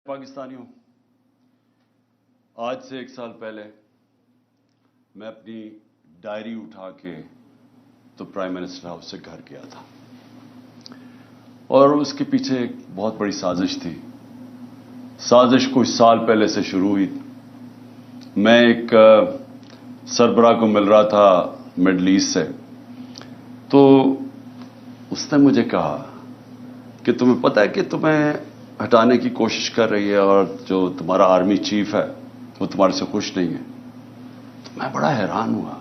پاکستانیوں، آج سے 1 سال پہلے میں اپنی ڈائری اٹھا کے تو پرائم منسٹر ہاؤس سے گھر گیا تھا، اور اس کے پیچھے ایک بہت بڑی سازش تھی۔ سازش کچھ سال پہلے سے شروع ہوئی۔ میں ایک سربراہ کو مل رہا تھا مڈل ایسٹ سے، تو اس نے مجھے کہا کہ تمہیں پتہ ہے کہ تمہیں ہٹانے کی کوشش کر رہی ہے اور جو تمہارا آرمی چیف ہے وہ تمہارے سے خوش نہیں ہے۔ تو میں بڑا حیران ہوا،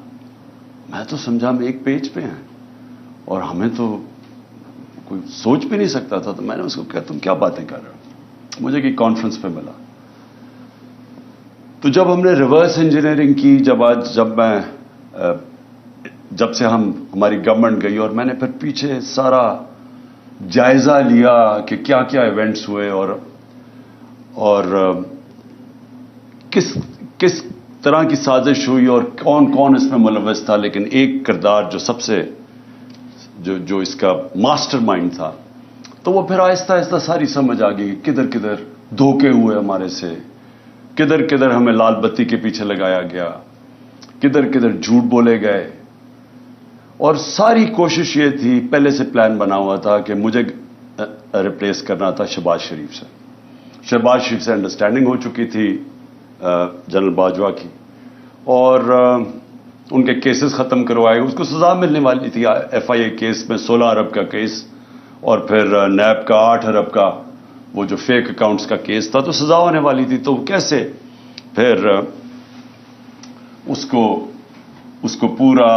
میں تو سمجھا ہم ایک پیج پہ ہیں اور ہمیں تو کوئی سوچ بھی نہیں سکتا تھا۔ تو میں نے اس کو کہا تم کیا باتیں کر رہے ہو؟ مجھے کہ کانفرنس پہ ملا، تو جب ہم نے ریورس انجینئرنگ کی، جب سے ہماری گورنمنٹ گئی اور میں نے پھر پیچھے سارا جائزہ لیا کہ کیا کیا ایونٹس ہوئے اور کس طرح کی سازش ہوئی اور کون کون اس میں ملوث تھا، لیکن ایک کردار جو سب سے جو اس کا ماسٹر مائنڈ تھا، تو وہ پھر آہستہ آہستہ ساری سمجھ آ گئی کہ کدھر کدھر دھوکے ہوئے ہمارے سے، کدھر کدھر ہمیں لال بتی کے پیچھے لگایا گیا، کدھر کدھر جھوٹ بولے گئے۔ اور ساری کوشش یہ تھی، پہلے سے پلان بنا ہوا تھا کہ مجھے ریپلیس کرنا تھا شہباز شریف سے۔ شہباز شریف سے انڈرسٹینڈنگ ہو چکی تھی جنرل باجوہ کی، اور ان کے کیسز ختم کروائے، اس کو سزا ملنے والی تھی۔ ایف آئی اے کیس میں 16 ارب کا کیس، اور پھر نیب کا 8 ارب کا وہ جو فیک اکاؤنٹس کا کیس تھا، تو سزا ہونے والی تھی۔ تو کیسے پھر اس کو پورا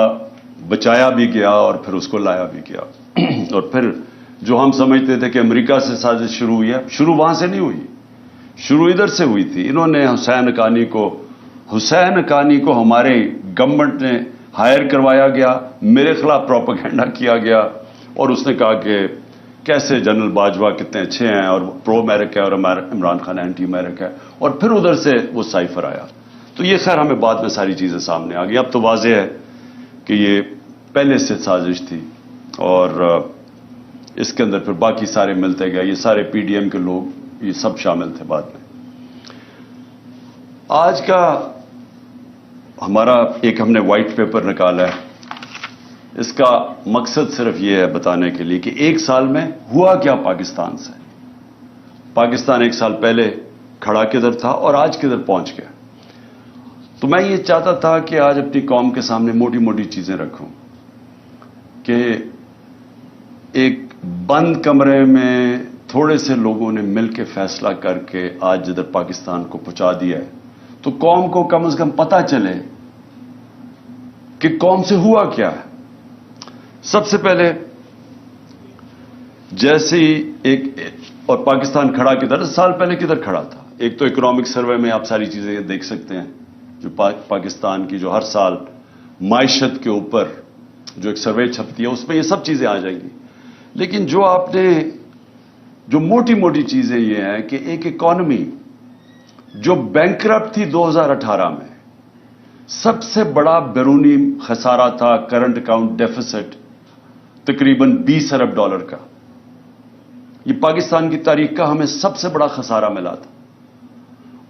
بچایا بھی گیا اور پھر اس کو لایا بھی گیا۔ اور پھر جو ہم سمجھتے تھے کہ امریکہ سے سازش شروع ہوئی ہے، شروع وہاں سے نہیں ہوئی، شروع ادھر سے ہوئی تھی۔ انہوں نے حسین حقانی کو ہمارے گورنمنٹ نے ہائر کروایا گیا، میرے خلاف پروپیگنڈا کیا گیا، اور اس نے کہا کہ کیسے جنرل باجوہ کتنے اچھے ہیں اور پرو امریکہ ہے اور عمران خان اینٹی امریکہ ہے، اور پھر ادھر سے وہ سائفر آیا۔ تو یہ خیر ہمیں بعد میں ساری چیزیں سامنے آ گئی۔ اب تو واضح ہے کہ یہ پہلے سے سازش تھی، اور اس کے اندر پھر باقی سارے ملتے گئے، یہ سارے پی ڈی ایم کے لوگ یہ سب شامل تھے بعد میں۔ آج کا ہمارا ہم نے وائٹ پیپر نکالا ہے، اس کا مقصد صرف یہ ہے بتانے کے لیے کہ 1 سال میں ہوا کیا پاکستان سے۔ پاکستان 1 سال پہلے کھڑا کدھر تھا اور آج کدھر پہنچ گیا۔ تو میں یہ چاہتا تھا کہ آج اپنی قوم کے سامنے موٹی موٹی چیزیں رکھوں کہ ایک بند کمرے میں تھوڑے سے لوگوں نے مل کے فیصلہ کر کے آج جدھر پاکستان کو پہنچا دیا ہے، تو قوم کو کم از کم پتہ چلے کہ قوم سے ہوا کیا ہے۔ سب سے پہلے جیسے ہی اور پاکستان کھڑا کدھر، سال پہلے کدھر کھڑا تھا۔ ایک تو اکنامک سروے میں آپ ساری چیزیں دیکھ سکتے ہیں، جو پاکستان کی جو ہر سال معیشت کے اوپر جو ایک سروے چھپتی ہے، اس میں یہ سب چیزیں آ جائیں گی۔ لیکن جو موٹی موٹی چیزیں یہ ہیں کہ ایک اکانومی جو بینکرپٹ تھی 2018 میں، سب سے بڑا بیرونی خسارہ تھا، کرنٹ اکاؤنٹ ڈیفیسٹ تقریباً 20 ارب ڈالر کا۔ یہ پاکستان کی تاریخ کا ہمیں سب سے بڑا خسارہ ملا تھا،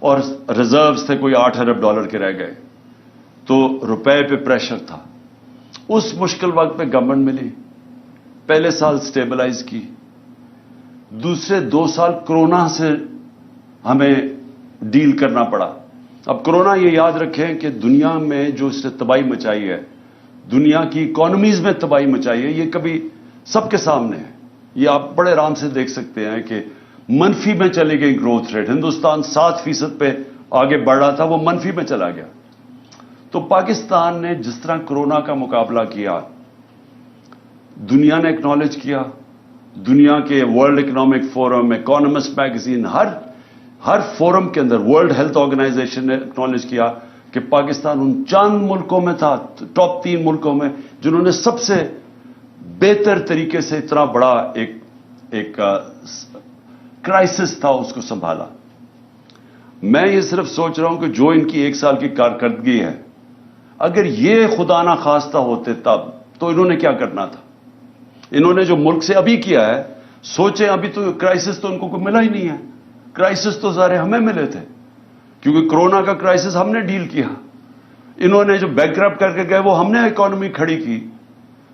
اور ریزروز تھے کوئی 8 ارب ڈالر کے رہ گئے، تو روپے پہ پریشر تھا۔ اس مشکل وقت پہ گورنمنٹ ملی، پہلے سال سٹیبلائز کی، دوسرے 2 سال کرونا سے ہمیں ڈیل کرنا پڑا۔ اب کرونا یہ یاد رکھیں کہ دنیا میں جو اس نے تباہی مچائی ہے، دنیا کی اکانومیز میں تباہی مچائی ہے، یہ کبھی سب کے سامنے ہے۔ یہ آپ بڑے آرام سے دیکھ سکتے ہیں کہ منفی میں چلی گئی گروتھ ریٹ، ہندوستان 7% پہ آگے بڑھ رہا تھا، وہ منفی میں چلا گیا۔ تو پاکستان نے جس طرح کرونا کا مقابلہ کیا، دنیا نے اکنالج کیا، دنیا کے World Economic Forum, Economist magazine, ہر فورم کے اندر ورلڈ ہیلتھ آرگنائزیشن نے اکنالج کیا کہ پاکستان ان چند ملکوں میں تھا، ٹاپ 3 ملکوں میں، جنہوں نے سب سے بہتر طریقے سے اتنا بڑا ایک کرائسس تھا اس کو سنبھالا۔ میں یہ صرف سوچ رہا ہوں کہ جو ان کی 1 سال کی کارکردگی ہے، اگر یہ خدا نہ خواستہ ہوتے تب تو انہوں نے کیا کرنا تھا۔ انہوں نے جو ملک سے ابھی کیا ہے، سوچیں ابھی تو کرائسس تو ان کو کوئی ملا ہی نہیں ہے، کرائسس تو سارے ہمیں ملے تھے کیونکہ کورونا کا کرائسس ہم نے ڈیل کیا. انہوں نے جو بینکرپٹ کر کے گئے وہ ہم نے اکانومی کھڑی کی.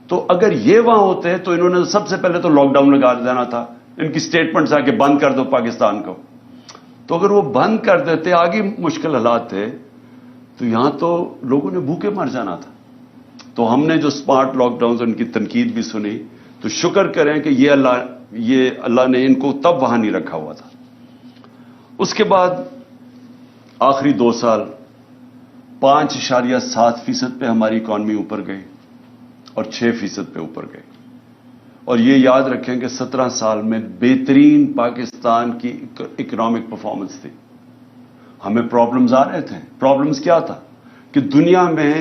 تو اگر یہ وہاں ہوتے تو انہوں نے سب سے پہلے تو لاک ڈاؤن لگا دینا تھا. ان کی سٹیٹمنٹس آ کے بند کر دو پاکستان کو. تو اگر وہ بند کر دیتے, آگے مشکل حالات تھے, تو یہاں تو لوگوں نے بھوکے مر جانا تھا. تو ہم نے جو اسمارٹ لاک ڈاؤن ان کی تنقید بھی سنی, تو شکر کریں کہ یہ اللہ نے ان کو تب وہاں نہیں رکھا ہوا تھا. اس کے بعد آخری 2 سال 5.7% پہ ہماری اکانومی اوپر گئی اور 6% پہ اوپر گئی. اور یہ یاد رکھیں کہ 17 سال میں بہترین پاکستان کی اکنامک پرفارمنس تھی. ہمیں پرابلمز آ رہے تھے. پرابلمز کیا تھا کہ دنیا میں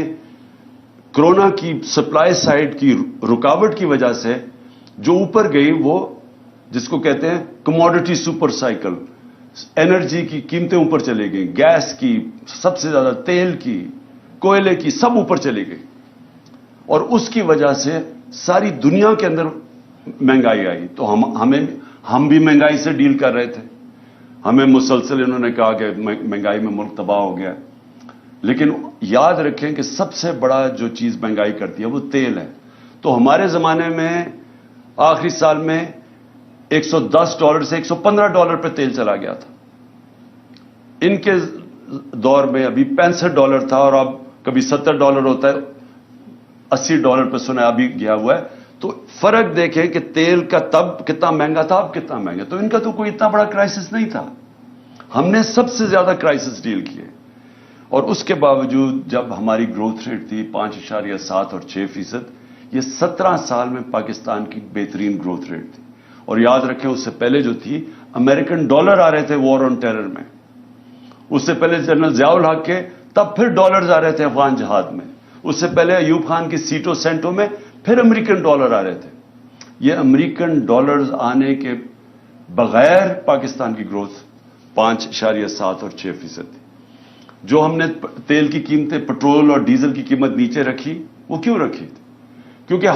کورونا کی سپلائی سائڈ کی رکاوٹ کی وجہ سے جو اوپر گئی, وہ جس کو کہتے ہیں کموڈٹی سپر سائیکل, انرجی کی قیمتیں اوپر چلی گئی, گیس کی سب سے زیادہ, تیل کی, کوئلے کی, سب اوپر چلی گئی. اور اس کی وجہ سے ساری دنیا کے اندر مہنگائی آئی. تو ہم بھی مہنگائی سے ڈیل کر رہے تھے. ہمیں مسلسل انہوں نے کہا کہ مہنگائی میں ملک تباہ ہو گیا. لیکن یاد رکھیں کہ سب سے بڑا جو چیز مہنگائی کرتی ہے وہ تیل ہے. تو ہمارے زمانے میں آخری سال میں $110 سے $115 پہ تیل چلا گیا تھا. ان کے دور میں ابھی $65 تھا, اور اب کبھی $70 ہوتا ہے, $80 پہ سنا ابھی گیا ہوا ہے. تو فرق دیکھیں کہ تیل کا تب کتنا مہنگا تھا, اب کتنا مہنگا. تو ان کا تو کوئی اتنا بڑا کرائسس نہیں تھا. ہم نے سب سے زیادہ کرائسس ڈیل کیے. اور اس کے باوجود جب ہماری گروتھ ریٹ تھی 5.7 اور 6%, یہ 17 سال میں پاکستان کی بہترین گروتھ ریٹ تھی. اور یاد رکھیں اس سے پہلے جو تھی امریکن ڈالر آ رہے تھے وار آن ٹیرر میں. اس سے پہلے جنرل ضیاء الحق کے تب پھر ڈالرز آ رہے تھے افغان جہاد میں. اس سے پہلے ایوب خان کی سیٹوں سینٹوں میں پھر امریکن ڈالر آ رہے تھے. یہ امریکن ڈالرز آنے کے بغیر پاکستان کی گروتھ 5.7 اور 6% تھی. جو ہم نے تیل کی قیمتیں, پٹرول اور ڈیزل کی قیمت نیچے رکھی, وہ کیوں رکھی تھی؟ کیونکہ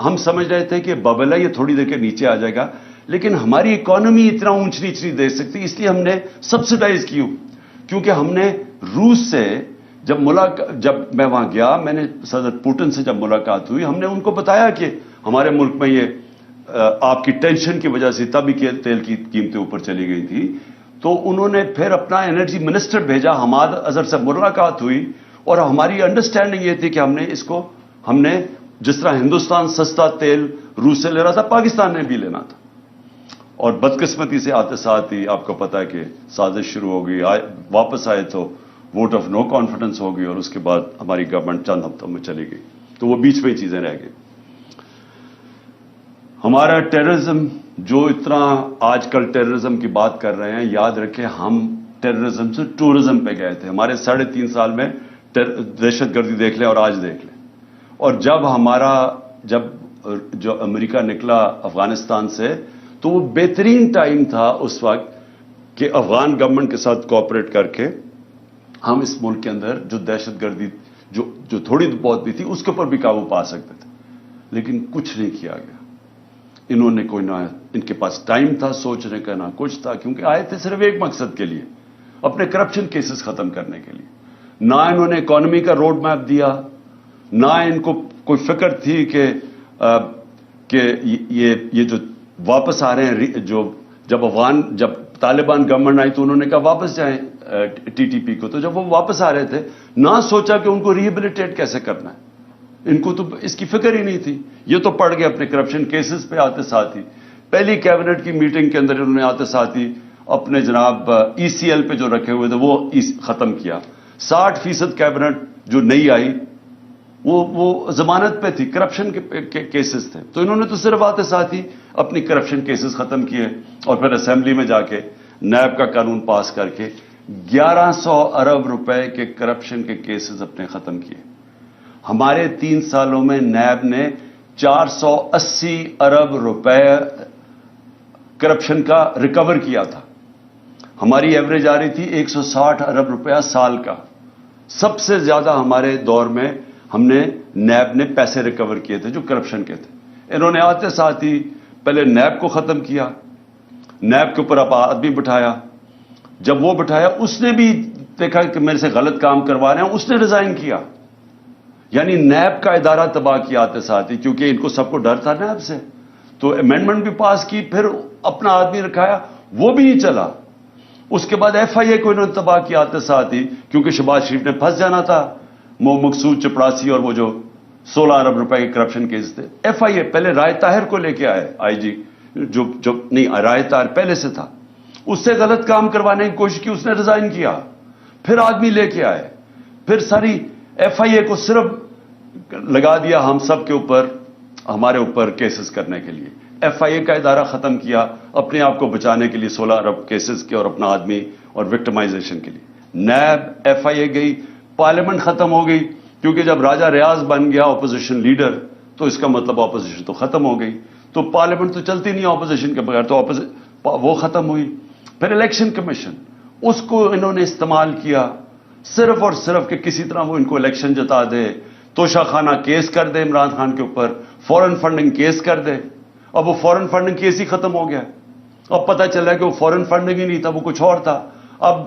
ہم سمجھ رہے تھے کہ ببل ہے, یہ تھوڑی دیر کے نیچے آ جائے گا, لیکن ہماری اکانومی اتنا اونچ نیچ نہیں دے سکتی, اس لیے ہم نے سبسڈائز کی. کیونکہ ہم نے روس سے جب میں وہاں گیا, میں نے صدر پوٹن سے جب ملاقات ہوئی, ہم نے ان کو بتایا کہ ہمارے ملک میں یہ آپ کی ٹینشن کی وجہ سے تبھی تیل کی قیمتیں اوپر چلی گئی تھی. تو انہوں نے پھر اپنا انرجی منسٹر بھیجا, حماد اظہر سے ملاقات ہوئی, اور ہماری انڈرسٹینڈنگ یہ تھی کہ ہم نے جس طرح ہندوستان سستا تیل روس سے لے رہا تھا, پاکستان نے بھی لینا تھا. اور بدقسمتی سے آتے ساتھ ہی آپ کو پتا ہے کہ سازش شروع ہو گئی. واپس آئے تو ووٹ آف نو کانفیڈنس ہو گئی, اور اس کے بعد ہماری گورنمنٹ چند ہفتوں میں چلی گئی. تو وہ بیچ میں ہی چیزیں رہ گئی. ہمارا ٹیررزم جو اتنا آج کل ٹیررزم کی بات کر رہے ہیں, یاد رکھیں ہم ٹیررزم سے ٹورزم پہ گئے تھے. ہمارے 3.5 سال میں دہشت گردی دیکھ لیں اور آج دیکھ لیں. اور جب جو امریکہ نکلا افغانستان سے, تو وہ بہترین ٹائم تھا اس وقت کہ افغان گورنمنٹ کے ساتھ کوآپریٹ کر کے ہم اس ملک کے اندر جو دہشت گردی جو تھوڑی بہت بھی تھی اس کے اوپر بھی قابو پا سکتے تھے. لیکن کچھ نہیں کیا گیا. انہوں نے کوئی نہ, ان کے پاس ٹائم تھا سوچنے کا, نہ کچھ تھا, کیونکہ آئے تھے صرف ایک مقصد کے لیے, اپنے کرپشن کیسز ختم کرنے کے لیے. نہ انہوں نے اکانومی کا روڈ میپ دیا, نہ ان کو کوئی فکر تھی کہ یہ جو واپس آ رہے ہیں, جب طالبان گورنمنٹ آئی تو انہوں نے کہا واپس جائیں TTP کو. تو جب وہ واپس آ رہے تھے, نہ سوچا کہ ان کو ریہیبلیٹیٹ کیسے کرنا ہے. ان کو تو اس کی فکر ہی نہیں تھی. یہ تو پڑ گئے اپنے کرپشن کیسز پہ آتے ساتھ ہی. پہلی کیبنٹ کی میٹنگ کے اندر انہوں نے آتے ساتھ ہی اپنے جناب ECL پہ جو رکھے ہوئے تھے وہ ختم کیا. 60% کیبنٹ جو نہیں آئی وہ ضمانت پہ تھی, کرپشن کے کیسز تھے. تو انہوں نے تو صرف آتے ساتھ ہی اپنی کرپشن کیسز ختم کیے, اور پھر اسمبلی میں جا کے نیب کا قانون پاس کر کے 1100 ارب روپے کے کرپشن کے کیسز اپنے ختم کیے. ہمارے 3 سالوں میں نیب نے 480 ارب روپے کرپشن کا ریکور کیا تھا. ہماری ایوریج آ رہی تھی 160 ارب روپیہ سال کا. سب سے زیادہ ہمارے دور میں ہم نے نیب نے پیسے ریکور کیے تھے جو کرپشن کے تھے. انہوں نے آتے ساتھ ہی پہلے نیب کو ختم کیا, نیب کے اوپر اب آدمی بٹھایا, جب وہ بٹھایا اس نے بھی دیکھا کہ میرے سے غلط کام کروا رہے ہیں, اس نے ریزائن کیا. یعنی نیب کا ادارہ تباہ کیا آتے ساتھ ہی, کیونکہ ان کو سب کو ڈر تھا نیب سے, تو امینڈمنٹ بھی پاس کی, پھر اپنا آدمی رکھایا, وہ بھی نہیں چلا. اس کے بعد ایف آئی اے کو انہوں نے تباہ کیا آتے ساتھ ہی, کیونکہ شہباز شریف نے پھنس جانا تھا. مقصود چپڑاسی اور وہ جو 16 ارب روپے کے کرپشن کیس تھے, ایف آئی اے پہلے رائے طاہر کو لے کے آئے, آئی جی جو نہیں, رائے طاہر پہلے سے تھا, اس سے غلط کام کروانے کی کوشش کی, اس نے ریزائن کیا, پھر آدمی لے کے آئے, پھر ساری ایف آئی اے کو صرف لگا دیا ہم سب کے اوپر, ہمارے اوپر کیسز کرنے کے لیے. ایف آئی اے کا ادارہ ختم کیا اپنے آپ کو بچانے کے لیے 16 ارب کیسز کے اور اپنا آدمی اور وکٹمائزیشن کے لیے. نیب, ایف آئی اے گئی, پارلیمنٹ ختم ہو گئی, کیونکہ جب راجہ ریاض بن گیا اپوزیشن لیڈر تو اس کا مطلب اپوزیشن تو ختم ہو گئی, تو پارلیمنٹ تو چلتی نہیں اپوزیشن کے بغیر, تو وہ ختم ہوئی. پھر الیکشن کمیشن, اس کو انہوں نے استعمال کیا صرف اور صرف کہ کسی طرح وہ ان کو الیکشن جتا دے, توشہ خانہ کیس کر دے عمران خان کے اوپر, فورن فنڈنگ کیس کر دے. اب وہ فورن فنڈنگ کیس ہی ختم ہو گیا, اب پتہ چلا کہ وہ فورن فنڈنگ ہی نہیں تھا, وہ کچھ اور تھا. اب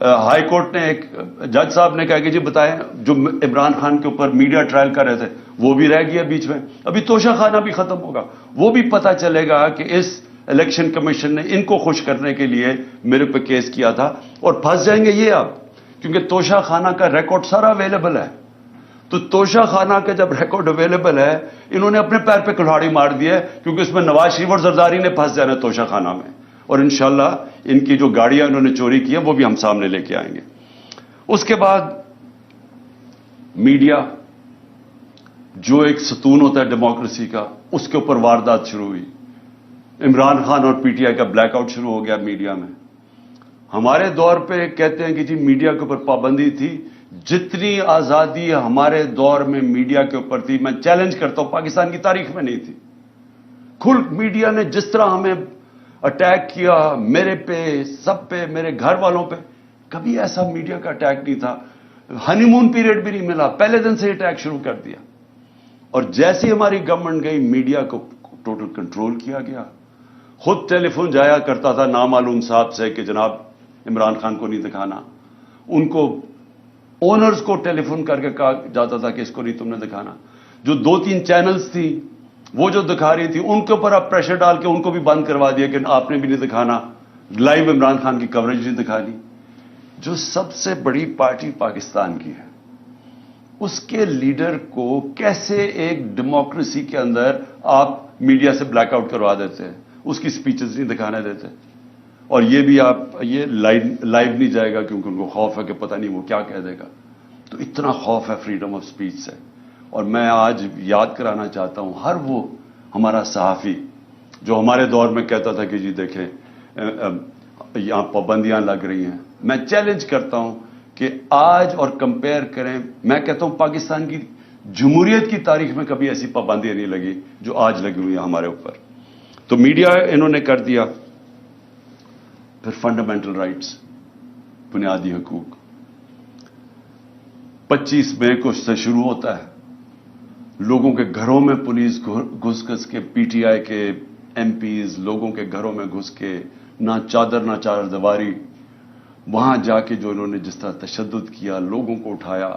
ہائی کورٹ نے, ایک جج صاحب نے کہا کہ جی بتائیں, جو عمران خان کے اوپر میڈیا ٹرائل کر رہے تھے وہ بھی رہ گیا بیچ میں, ابھی توشہ خانہ بھی ختم ہوگا, وہ بھی پتہ چلے گا کہ اس الیکشن کمیشن نے ان کو خوش کرنے کے لیے میرے پہ کیس کیا تھا, اور پھنس جائیں گے یہ اب, کیونکہ توشہ خانہ کا ریکارڈ سارا اویلیبل ہے. تو توشہ خانہ کا جب ریکارڈ اویلیبل ہے, انہوں نے اپنے پیر پہ کلہاڑی مار دی ہے, کیونکہ اس میں نواز شریف اور زرداری نے پھنس جانا ہے توشہ خانہ میں, اور انشاءاللہ ان کی جو گاڑیاں انہوں نے چوری کی ہیں وہ بھی ہم سامنے لے کے آئیں گے. اس کے بعد میڈیا جو ایک ستون ہوتا ہے ڈیموکریسی کا, اس کے اوپر واردات شروع ہوئی. عمران خان اور پی ٹی آئی کا بلیک آؤٹ شروع ہو گیا میڈیا میں. ہمارے دور پہ کہتے ہیں کہ جی میڈیا کے اوپر پابندی تھی, جتنی آزادی ہمارے دور میں میڈیا کے اوپر تھی, میں چیلنج کرتا ہوں پاکستان کی تاریخ میں نہیں تھی. کھل میڈیا نے جس طرح ہمیں اٹیک کیا, میرے پہ, سب پہ, میرے گھر والوں پہ, کبھی ایسا میڈیا کا اٹیک نہیں تھا. ہنی مون پیریڈ بھی نہیں ملا, پہلے دن سے اٹیک شروع کر دیا. اور جیسی ہماری گورنمنٹ گئی, میڈیا کو ٹوٹل کنٹرول کیا گیا. خود ٹیلی فون جایا کرتا تھا نامعلوم صاحب سے کہ جناب عمران خان کو نہیں دکھانا, ان کو اونرز کو ٹیلی فون کر کے کہا جاتا تھا کہ اس کو نہیں تم نے دکھانا. جو 2-3 چینلز تھی وہ جو دکھا رہی تھی, ان کے اوپر آپ پریشر ڈال کے ان کو بھی بند کروا دیا کہ آپ نے بھی نہیں دکھانا, لائیو عمران خان کی کوریج نہیں دکھانی. جو سب سے بڑی پارٹی پاکستان کی ہے, اس کے لیڈر کو کیسے ایک ڈیموکریسی کے اندر آپ میڈیا سے بلیک آؤٹ کروا دیتے ہیں, اس کی سپیچز نہیں دکھانے دیتے, اور یہ بھی آپ یہ لائیو نہیں جائے گا کیونکہ ان کو خوف ہے کہ پتہ نہیں وہ کیا کہہ دے گا. تو اتنا خوف ہے فریڈم آف سپیچ سے. اور میں آج یاد کرانا چاہتا ہوں ہر وہ ہمارا صحافی جو ہمارے دور میں کہتا تھا کہ جی دیکھیں یہاں پابندیاں لگ رہی ہیں, میں چیلنج کرتا ہوں کہ آج اور کمپیئر کریں. میں کہتا ہوں پاکستان کی جمہوریت کی تاریخ میں کبھی ایسی پابندیاں نہیں لگی جو آج لگی ہوئی ہیں ہمارے اوپر. تو میڈیا انہوں نے کر دیا. پھر فنڈامنٹل رائٹس, بنیادی حقوق, 25 مئی کو سے شروع ہوتا ہے. لوگوں کے گھروں میں پولیس گھس کے, پی ٹی آئی کے ایم پیز لوگوں کے گھروں میں گھس کے, نہ چادر نہ چادر دیواری, وہاں جا کے جو انہوں نے جس طرح تشدد کیا, لوگوں کو اٹھایا.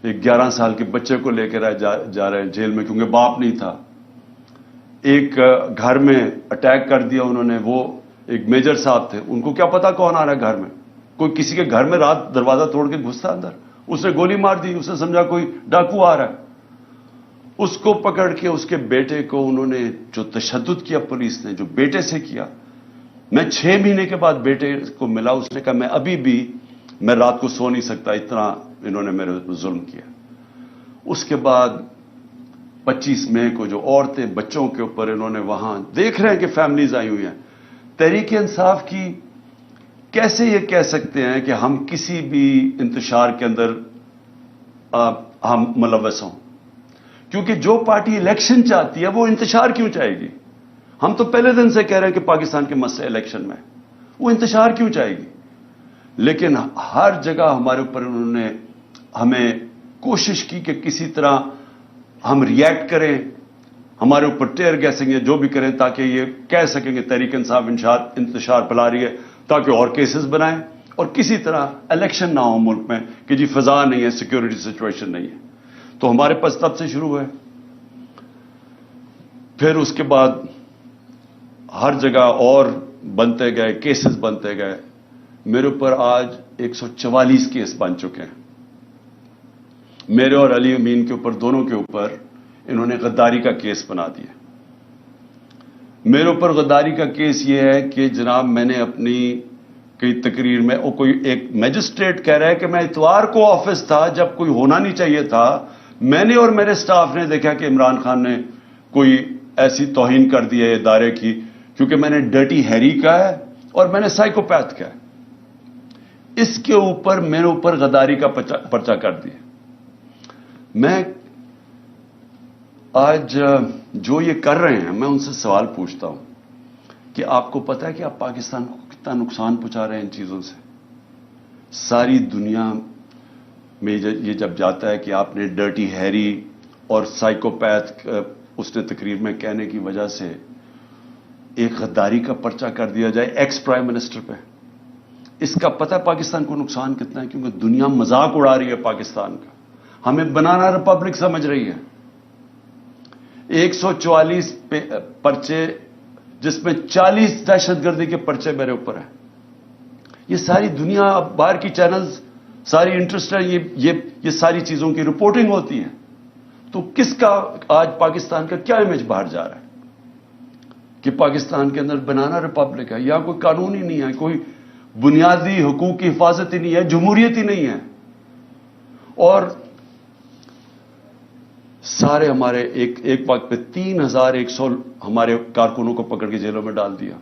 ایک 11 سال کے بچے کو لے کر جا رہے ہیں جیل میں کیونکہ باپ نہیں تھا. ایک گھر میں اٹیک کر دیا انہوں نے, وہ ایک میجر صاحب تھے, ان کو کیا پتا کون آ رہا ہے گھر میں. کوئی کسی کے گھر میں رات دروازہ توڑ کے گھستا اندر, اس نے گولی مار دی, اس نے سمجھا کوئی ڈاکو آ رہا ہے. اس کو پکڑ کے اس کے بیٹے کو انہوں نے جو تشدد کیا پولیس نے, جو بیٹے سے کیا. میں 6 مہینے کے بعد بیٹے کو ملا, اس نے کہا میں ابھی بھی میں رات کو سو نہیں سکتا, اتنا انہوں نے میرے ظلم کیا. اس کے بعد 25 مئی کو جو عورتیں بچوں کے اوپر انہوں نے وہاں دیکھ رہے ہیں کہ فیملیز آئی ہوئی ہیں. تحریک انصاف کی کیسے یہ کہہ سکتے ہیں کہ ہم کسی بھی انتشار کے اندر ہم ملوث ہوں, کیونکہ جو پارٹی الیکشن چاہتی ہے وہ انتشار کیوں چاہے گی. ہم تو پہلے دن سے کہہ رہے ہیں کہ پاکستان کے مسئلے الیکشن میں, وہ انتشار کیوں چاہے گی. لیکن ہر جگہ ہمارے اوپر انہوں نے ہمیں کوشش کی کہ کسی طرح ہم ریئیکٹ کریں, ہمارے اوپر ٹیئر گیسنگ یا جو بھی کریں تاکہ یہ کہہ سکیں کہ تحریک انصاف انتشار پھیلا رہی ہے. تاکہ اور کیسز بنائیں اور کسی طرح الیکشن نہ ہو ملک میں کہ جی فضا نہیں ہے، سیکورٹی سچویشن نہیں ہے. تو ہمارے پاس تب سے شروع ہوئے. پھر اس کے بعد ہر جگہ اور بنتے گئے، کیسز بنتے گئے. میرے اوپر آج 144 کیس بن چکے ہیں. میرے اور علی امین کے اوپر، دونوں کے اوپر انہوں نے غداری کا کیس بنا دیا. میرے اوپر غداری کا کیس یہ ہے کہ جناب میں نے اپنی کئی تقریر میں، کوئی ایک میجسٹریٹ کہہ رہا ہے کہ میں اتوار کو آفس تھا جب کوئی ہونا نہیں چاہیے تھا. میں نے اور میرے سٹاف نے دیکھا کہ عمران خان نے کوئی ایسی توہین کر دی ہے ادارے کی، کیونکہ میں نے ڈرٹی ہیری کا ہے اور میں نے سائیکوپیتھ کا ہے. اس کے اوپر میرے اوپر غداری کا پرچہ کر دیا. میں آج جو یہ کر رہے ہیں، میں ان سے سوال پوچھتا ہوں کہ آپ کو پتا ہے کہ آپ پاکستان کو کتنا نقصان پہنچا رہے ہیں ان چیزوں سے؟ ساری دنیا میں یہ جب جاتا ہے کہ آپ نے ڈرٹی ہیری اور سائیکوپیتھ اس نے تقریر میں کہنے کی وجہ سے ایک غداری کا پرچہ کر دیا جائے ایکس پرائم منسٹر پہ، اس کا پتہ ہے پاکستان کو نقصان کتنا ہے؟ کیونکہ دنیا مذاق اڑا رہی ہے پاکستان کا، ہمیں بنانا ریپبلک سمجھ رہی ہے. 144 پرچے، جس میں 40 دہشت گردی کے پرچے میرے اوپر ہیں. یہ ساری دنیا، اب باہر کی چینلز ساری انٹرسٹ ہے، یہ ساری چیزوں کی رپورٹنگ ہوتی ہے. تو کس کا آج پاکستان کا کیا امیج باہر جا رہا ہے کہ پاکستان کے اندر بنانا ریپبلک ہے؟ یا کوئی قانون ہی نہیں ہے، کوئی بنیادی حقوق کی حفاظت ہی نہیں ہے، جمہوریت ہی نہیں ہے. اور سارے ہمارے ایک وقت پہ 3100 ہمارے کارکنوں کو پکڑ کے جیلوں میں ڈال دیا.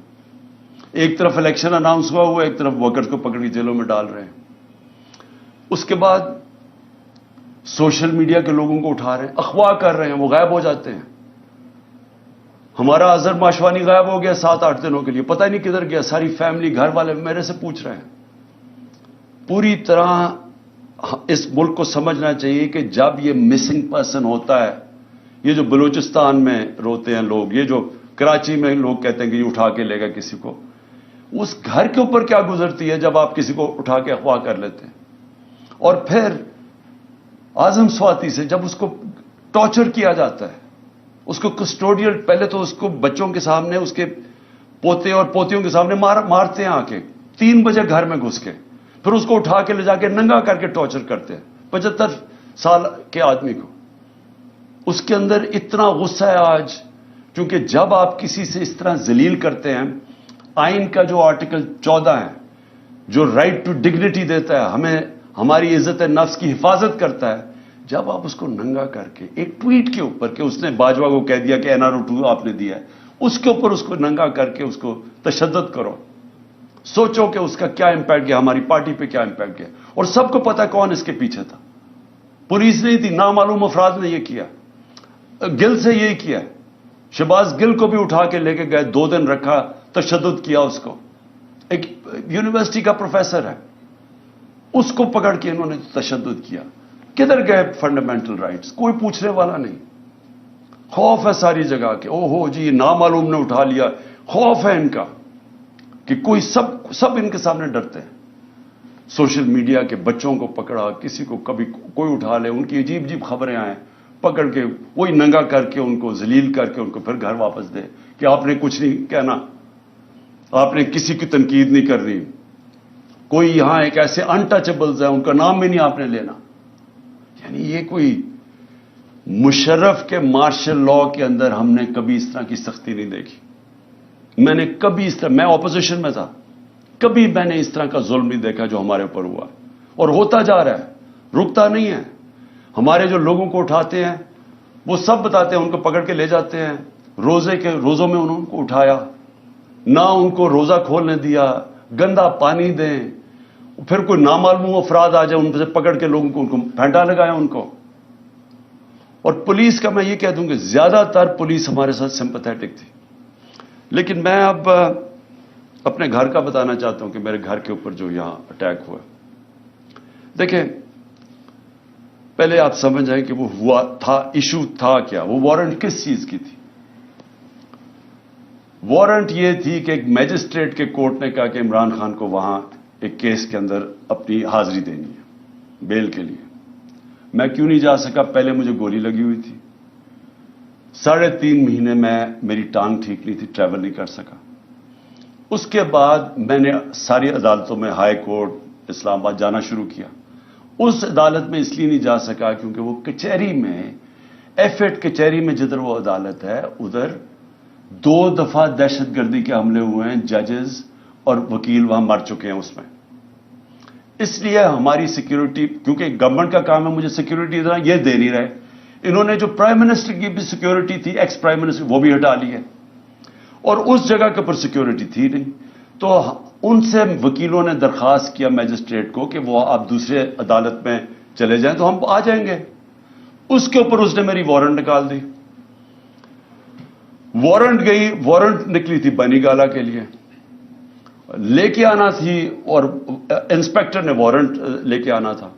ایک طرف الیکشن اناؤنس ہوا ایک طرف ورکرز کو پکڑ کے جیلوں میں ڈال رہے ہیں. اس کے بعد سوشل میڈیا کے لوگوں کو اٹھا رہے ہیں، اغوا کر رہے ہیں، وہ غائب ہو جاتے ہیں. ہمارا اظہر ماشوانی غائب ہو گیا 7-8 دنوں کے لیے، پتہ ہی نہیں کدھر گیا. ساری فیملی، گھر والے میرے سے پوچھ رہے ہیں. پوری طرح اس ملک کو سمجھنا چاہیے کہ جب یہ مسنگ پرسن ہوتا ہے، یہ جو بلوچستان میں روتے ہیں لوگ، یہ جو کراچی میں لوگ کہتے ہیں کہ یہ اٹھا کے لے گا کسی کو، اس گھر کے اوپر کیا گزرتی ہے جب آپ کسی کو اٹھا کے اغوا کر لیتے ہیں. اور پھر اعظم سواتی سے جب اس کو ٹارچر کیا جاتا ہے، اس کو کسٹوڈیل، پہلے تو اس کو بچوں کے سامنے، اس کے پوتے اور پوتیوں کے سامنے مارتے ہیں آ کے 3 بجے گھر میں گھس کے، پھر اس کو اٹھا کے لے جا کے ننگا کر کے ٹارچر کرتے ہیں 75 سال کے آدمی کو. اس کے اندر اتنا غصہ ہے آج، کیونکہ جب آپ کسی سے اس طرح ذلیل کرتے ہیں، آئین کا جو آرٹیکل 14 ہے جو رائٹ ٹو ڈگنیٹی دیتا ہے، ہمیں ہماری عزت نفس کی حفاظت کرتا ہے، جب آپ اس کو ننگا کر کے ایک ٹویٹ کے اوپر کہ اس نے باجوہ کو کہہ دیا کہ NRO 2 آپ نے دیا ہے، اس کے اوپر اس کو ننگا کر کے اس کو تشدد کرو، سوچو کہ اس کا کیا امپیکٹ گیا، ہماری پارٹی پہ کیا امپیکٹ گیا. اور سب کو پتا کون اس کے پیچھے تھا. پولیس نہیں تھی، نامعلوم افراد نے یہ کیا. گل سے یہی کیا. شہباز گل کو بھی اٹھا کے لے کے گئے، 2 دن رکھا، تشدد کیا اس کو. ایک یونیورسٹی کا پروفیسر ہے، اس کو پکڑ کے انہوں نے تشدد کیا. کدھر گئے فنڈامنٹل رائٹس؟ کوئی پوچھنے والا نہیں. خوف ہے ساری جگہ کے، او ہو جی یہ نامعلوم نے اٹھا لیا. خوف ہے ان کا کہ کوئی سب ان کے سامنے ڈرتے ہیں. سوشل میڈیا کے بچوں کو پکڑا، کسی کو کبھی کوئی اٹھا لے، ان کی عجیب عجیب خبریں آئیں، پکڑ کے وہی ننگا کر کے ان کو ذلیل کر کے ان کو پھر گھر واپس دے کہ آپ نے کچھ نہیں کہنا، آپ نے کسی کی تنقید نہیں کرنی. کوئی یہاں ایک ایسے انٹچبلز ہیں، ان کا نام بھی نہیں آپ نے لینا. یعنی یہ کوئی مشرف کے مارشل لا کے اندر ہم نے کبھی اس طرح کی سختی نہیں دیکھی. میں نے کبھی اس طرح، میں اپوزیشن میں تھا، کبھی میں نے اس طرح کا ظلم نہیں دیکھا جو ہمارے اوپر ہوا اور ہوتا جا رہا ہے، رکتا نہیں ہے. ہمارے جو لوگوں کو اٹھاتے ہیں وہ سب بتاتے ہیں، ان کو پکڑ کے لے جاتے ہیں. روزوں میں انہوں کو اٹھایا، نہ ان کو روزہ کھولنے دیا، گندا پانی دیں، پھر کوئی نامعلوم افراد آ جائے ان سے پکڑ کے لوگوں کو، ان کو پھینٹا لگایا ان کو. اور پولیس کا میں یہ کہہ دوں کہ زیادہ تر پولیس ہمارے ساتھ سمپیتھیٹک تھی. لیکن میں اب اپنے گھر کا بتانا چاہتا ہوں کہ میرے گھر کے اوپر جو یہاں اٹیک ہوا. دیکھیں پہلے آپ سمجھ جائیں کہ وہ ہوا تھا، ایشو تھا کیا، وہ وارنٹ کس چیز کی تھی. وارنٹ یہ تھی کہ ایک میجسٹریٹ کے کورٹ نے کہا کہ عمران خان کو وہاں ایک کیس کے اندر اپنی حاضری دینی ہے بیل کے لیے. میں کیوں نہیں جا سکا؟ پہلے مجھے گولی لگی ہوئی تھی. 3.5 مہینے میری ٹانگ ٹھیک نہیں تھی، ٹریول نہیں کر سکا. اس کے بعد میں نے ساری عدالتوں میں، ہائی کورٹ اسلام آباد جانا شروع کیا. اس عدالت میں اس لیے نہیں جا سکا کیونکہ وہ کچہری میں، ایف8 کچہری میں جدھر وہ عدالت ہے ادھر 2 دفعہ دہشت گردی کے حملے ہوئے ہیں. ججز اور وکیل وہاں مر چکے ہیں اس میں. اس لیے ہماری سیکیورٹی، کیونکہ گورنمنٹ کا کام ہے مجھے سیکیورٹی دینا، یہ دے نہیں رہے. انہوں نے جو پرائم منسٹر کی بھی سیکیورٹی تھی، ایکس پرائم منسٹر، وہ بھی ہٹا لی ہے، اور اس جگہ کے اوپر سیکیورٹی تھی نہیں. تو ان سے وکیلوں نے درخواست کیا میجسٹریٹ کو کہ وہ آپ دوسرے عدالت میں چلے جائیں تو ہم آ جائیں گے. اس کے اوپر اس نے میری وارنٹ نکال دی. وارنٹ نکلی تھی بنی گالا کے لیے، لے کے آنا تھی، اور انسپیکٹر نے وارنٹ لے کے آنا تھا.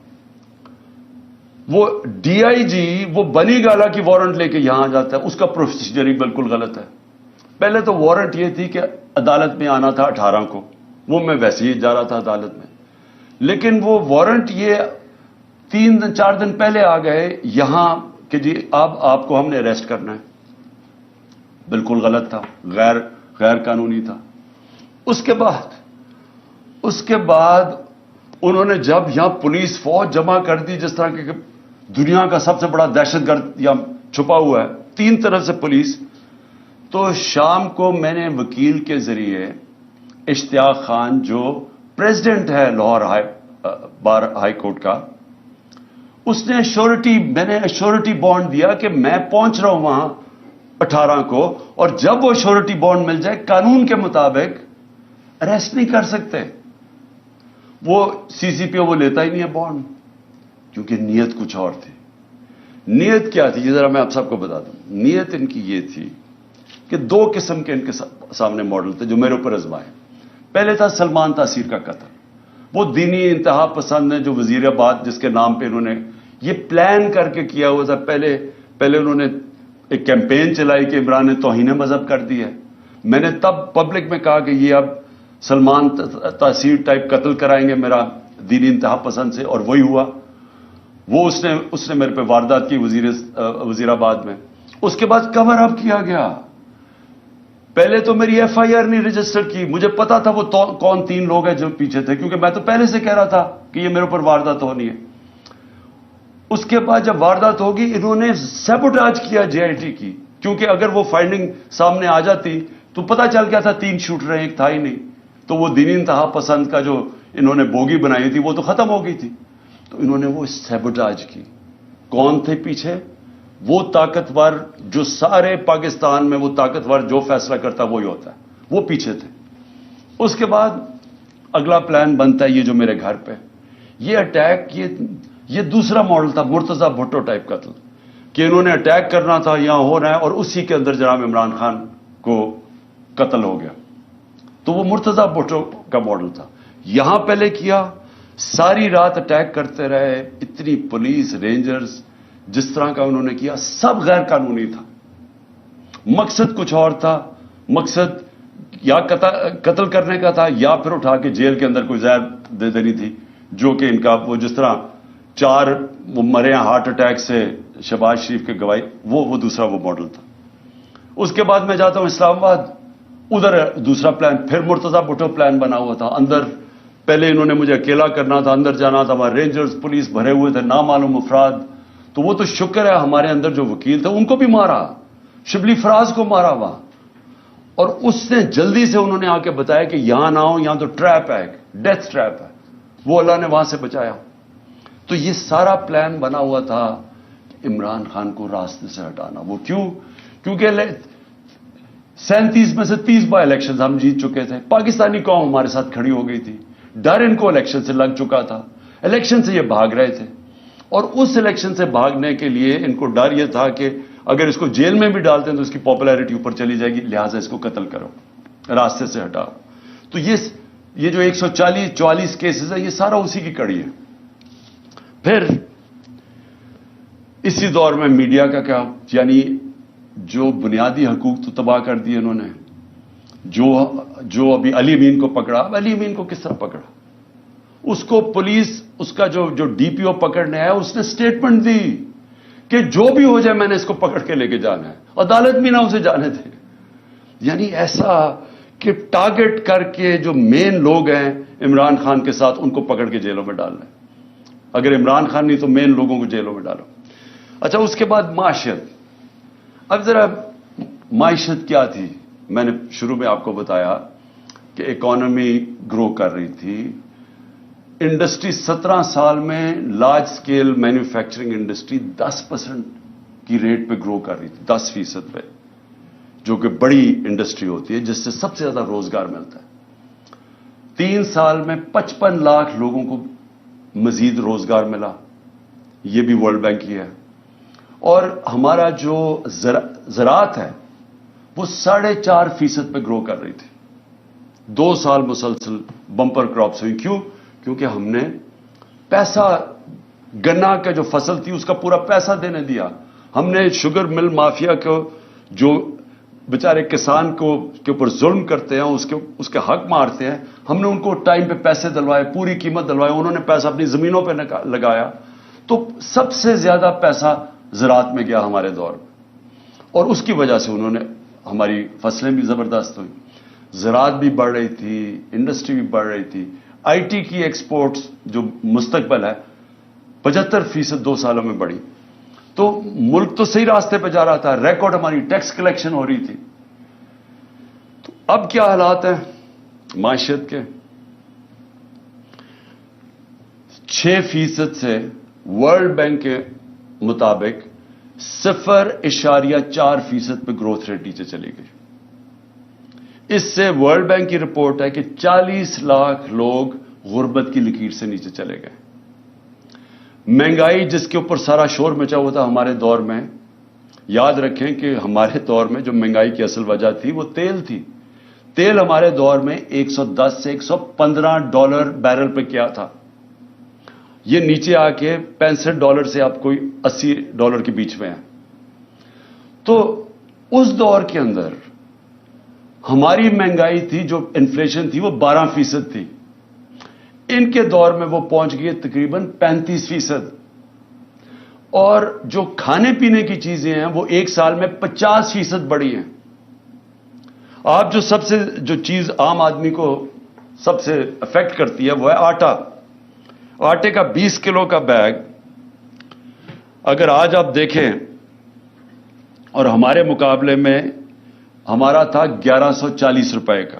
وہ ڈی آئی جی وہ بنی گالا کی وارنٹ لے کے یہاں جاتا ہے، اس کا پروسیجر ہی بالکل غلط ہے. پہلے تو وارنٹ یہ تھی کہ عدالت میں آنا تھا 18 کو، وہ میں ویسے ہی جا رہا تھا عدالت میں، لیکن وہ وارنٹ یہ 3-4 دن پہلے آ گئے یہاں کہ جی آپ کو ہم نے اریسٹ کرنا ہے. بالکل غلط تھا، غیر قانونی تھا. اس کے بعد انہوں نے جب یہاں پولیس فوج جمع کر دی، جس طرح کہ دنیا کا سب سے بڑا دہشت گرد یہاں چھپا ہوا ہے 3 طرف سے پولیس، تو شام کو میں نے وکیل کے ذریعے اشتیاق خان جو پریزیڈنٹ ہے لاہور بار ہائی کورٹ کا، اس نے میں نے ایشورٹی بانڈ دیا کہ میں پہنچ رہا ہوں وہاں 18 کو، اور جب وہ ایشورٹی بانڈ مل جائے قانون کے مطابق اریسٹ نہیں کر سکتے. وہ سی پی او وہ لیتا ہی نہیں ہے بانڈ، کیونکہ نیت کچھ اور تھی. نیت کیا تھی یہ ذرا میں آپ سب کو بتا دوں. نیت ان کی یہ تھی کہ 2 قسم کے ان کے سامنے ماڈل تھے جو میرے اوپر آزمائے. پہلے تھا سلمان تاثیر کا قتل. وہ دینی انتہا پسند ہے جو وزیر آباد جس کے نام پہ انہوں نے یہ پلان کر کے کیا ہوا تھا. پہلے انہوں نے ایک کیمپین چلائی کہ عمران نے توہین مذہب کر دی ہے. میں نے تب پبلک میں کہا کہ یہ اب سلمان تاثیر ٹائپ قتل کرائیں گے میرا دینی انتہا پسند سے، اور وہی ہوا. وہ اس نے میرے پہ واردات کی وزیر آباد میں. اس کے بعد کور اپ کیا گیا. پہلے تو میری ایف آئی آر نہیں رجسٹر کی، مجھے پتا تھا وہ کون 3 لوگ ہیں جو پیچھے تھے، کیونکہ میں تو پہلے سے کہہ رہا تھا کہ یہ میرے اوپر واردات ہونی ہے. اس کے بعد جب واردات ہوگی انہوں نے سیبوٹاج کیا جے آئی ٹی کی، کیونکہ اگر وہ فائنڈنگ سامنے آ جاتی تو پتا چل گیا تھا 3 شوٹر ہیں، ایک تھا ہی نہیں. تو وہ دینی انتہا پسند کا جو انہوں نے بوگی بنائی تھی وہ تو ختم ہو گئی تھی. تو انہوں نے وہ سیبوٹاج کی. کون تھے پیچھے؟ وہ طاقتور جو سارے پاکستان میں وہ طاقتور جو فیصلہ کرتا وہی ہوتا ہے، وہ پیچھے تھے. اس کے بعد اگلا پلان بنتا ہے یہ جو میرے گھر پہ یہ اٹیک، یہ دوسرا ماڈل تھا مرتضی بھٹو ٹائپ قتل، کہ انہوں نے اٹیک کرنا تھا، یہاں ہو رہا ہے، اور اسی کے اندر جناب عمران خان کو قتل ہو گیا. تو وہ مرتضی بھٹو کا ماڈل تھا. یہاں پہلے کیا، ساری رات اٹیک کرتے رہے، اتنی پولیس رینجرز، جس طرح کا انہوں نے کیا سب غیر قانونی تھا. مقصد کچھ اور تھا. مقصد یا قتل کرنے کا تھا، یا پھر اٹھا کے جیل کے اندر کوئی زہر دے دینی تھی، جو کہ ان کا وہ جس طرح 4 وہ مرے ہیں ہارٹ اٹیک سے شہباز شریف کے گواہی، وہ دوسرا وہ ماڈل تھا. اس کے بعد میں جاتا ہوں اسلام آباد، ادھر دوسرا پلان، پھر مرتضی بھٹو پلان بنا ہوا تھا. اندر پہلے انہوں نے مجھے اکیلا کرنا تھا، اندر جانا تھا، ہمارے رینجرز پولیس بھرے ہوئے تھے، نامعلوم افراد. تو وہ تو شکر ہے ہمارے اندر جو وکیل تھے ان کو بھی مارا، شبلی فراز کو مارا وہاں. اور اس نے جلدی سے انہوں نے آ کے بتایا کہ یہاں نہ ہو، یہاں تو ٹریپ ہے، ڈیتھ ٹریپ ہے. وہ اللہ نے وہاں سے بچایا. تو یہ سارا پلان بنا ہوا تھا عمران خان کو راستے سے ہٹانا. وہ کیونکہ 37 میں سے 30 بار الیکشن ہم جیت چکے تھے. پاکستانی قوم ہمارے ساتھ کھڑی ہو گئی تھی. ڈر ان کو الیکشن سے لگ چکا تھا. الیکشن سے یہ بھاگ رہے تھے، اور اس الیکشن سے بھاگنے کے لیے ان کو ڈر یہ تھا کہ اگر اس کو جیل میں بھی ڈالتے ہیں تو اس کی پاپولیرٹی اوپر چلی جائے گی، لہٰذا اس کو قتل کرو، راستے سے ہٹاؤ. تو یہ جو 144 کیسز ہیں یہ سارا اسی کی کڑی ہے. پھر اسی دور میں میڈیا کا کیا، یعنی جو بنیادی حقوق تو تباہ کر دیے انہوں نے. جو ابھی علی امین کو پکڑا، اب علی امین کو کس طرح پکڑا؟ اس کو پولیس، اس کا جو ڈی پی او پکڑنے آیا، اس نے سٹیٹمنٹ دی کہ جو بھی ہو جائے میں نے اس کو پکڑ کے لے کے جانا ہے، عدالت بھی نہ اسے جانے دے. یعنی ایسا کہ ٹارگٹ کر کے جو مین لوگ ہیں عمران خان کے ساتھ، ان کو پکڑ کے جیلوں میں ڈالنا ہے. اگر عمران خان نہیں تو مین لوگوں کو جیلوں میں ڈالو. اچھا، اس کے بعد معاشیت. اب ذرا معیشت کیا تھی؟ میں نے شروع میں آپ کو بتایا کہ اکانومی گرو کر رہی تھی. انڈسٹری 17 سال میں لارج سکیل مینوفیکچرنگ انڈسٹری 10% کی ریٹ پہ گرو کر رہی تھی، 10% پہ، جو کہ بڑی انڈسٹری ہوتی ہے جس سے سب سے زیادہ روزگار ملتا ہے. 3 سال میں 55 لاکھ لوگوں کو مزید روزگار ملا. یہ بھی ورلڈ بینک کی ہے. اور ہمارا جو زراعت ہے وہ 4.5% پہ گرو کر رہی تھی. 2 سال مسلسل بمپر کراپس ہوئی. کیوں؟ کیونکہ ہم نے پیسہ، گنا کا جو فصل تھی اس کا پورا پیسہ دینے دیا. ہم نے شوگر مل مافیا کو، جو بیچارے کسان کو کے اوپر ظلم کرتے ہیں، اس کے حق مارتے ہیں، ہم نے ان کو ٹائم پہ پیسے دلوائے، پوری قیمت دلوائے. انہوں نے پیسہ اپنی زمینوں پہ لگایا. تو سب سے زیادہ پیسہ زراعت میں گیا ہمارے دور میں، اور اس کی وجہ سے انہوں نے، ہماری فصلیں بھی زبردست ہوئی، زراعت بھی بڑھ رہی تھی، انڈسٹری بھی بڑھ رہی تھی. آئی ٹی کی ایکسپورٹس جو مستقبل ہے 75% 2 سالوں میں بڑھی. تو ملک تو صحیح راستے پہ جا رہا تھا. ریکارڈ ہماری ٹیکس کلیکشن ہو رہی تھی. تو اب کیا حالات ہیں معیشت کے؟ 6% سے ورلڈ بینک کے مطابق 0.4% پہ گروتھ ریٹ نیچے چلی گئی. اس سے ورلڈ بینک کی رپورٹ ہے کہ 40 لاکھ لوگ غربت کی لکیر سے نیچے چلے گئے. مہنگائی جس کے اوپر سارا شور مچا ہوا تھا ہمارے دور میں، یاد رکھیں کہ ہمارے دور میں جو مہنگائی کی اصل وجہ تھی وہ تیل تھی. تیل ہمارے دور میں $110 سے $115 بیرل پہ کیا تھا. یہ نیچے آ کے $65 سے آپ کوئی $80 کے بیچ میں ہے. تو اس دور کے اندر ہماری مہنگائی تھی، جو انفلیشن تھی، وہ 12% تھی. ان کے دور میں وہ پہنچ گئی تقریباً 35%. اور جو کھانے پینے کی چیزیں ہیں وہ 1 سال میں 50% بڑھی ہیں. آپ جو چیز عام آدمی کو سب سے افیکٹ کرتی ہے وہ ہے آٹا. آٹے کا 20 کلو کا بیگ اگر آج آپ دیکھیں، اور ہمارے مقابلے میں ہمارا تھا 1140 روپے کا،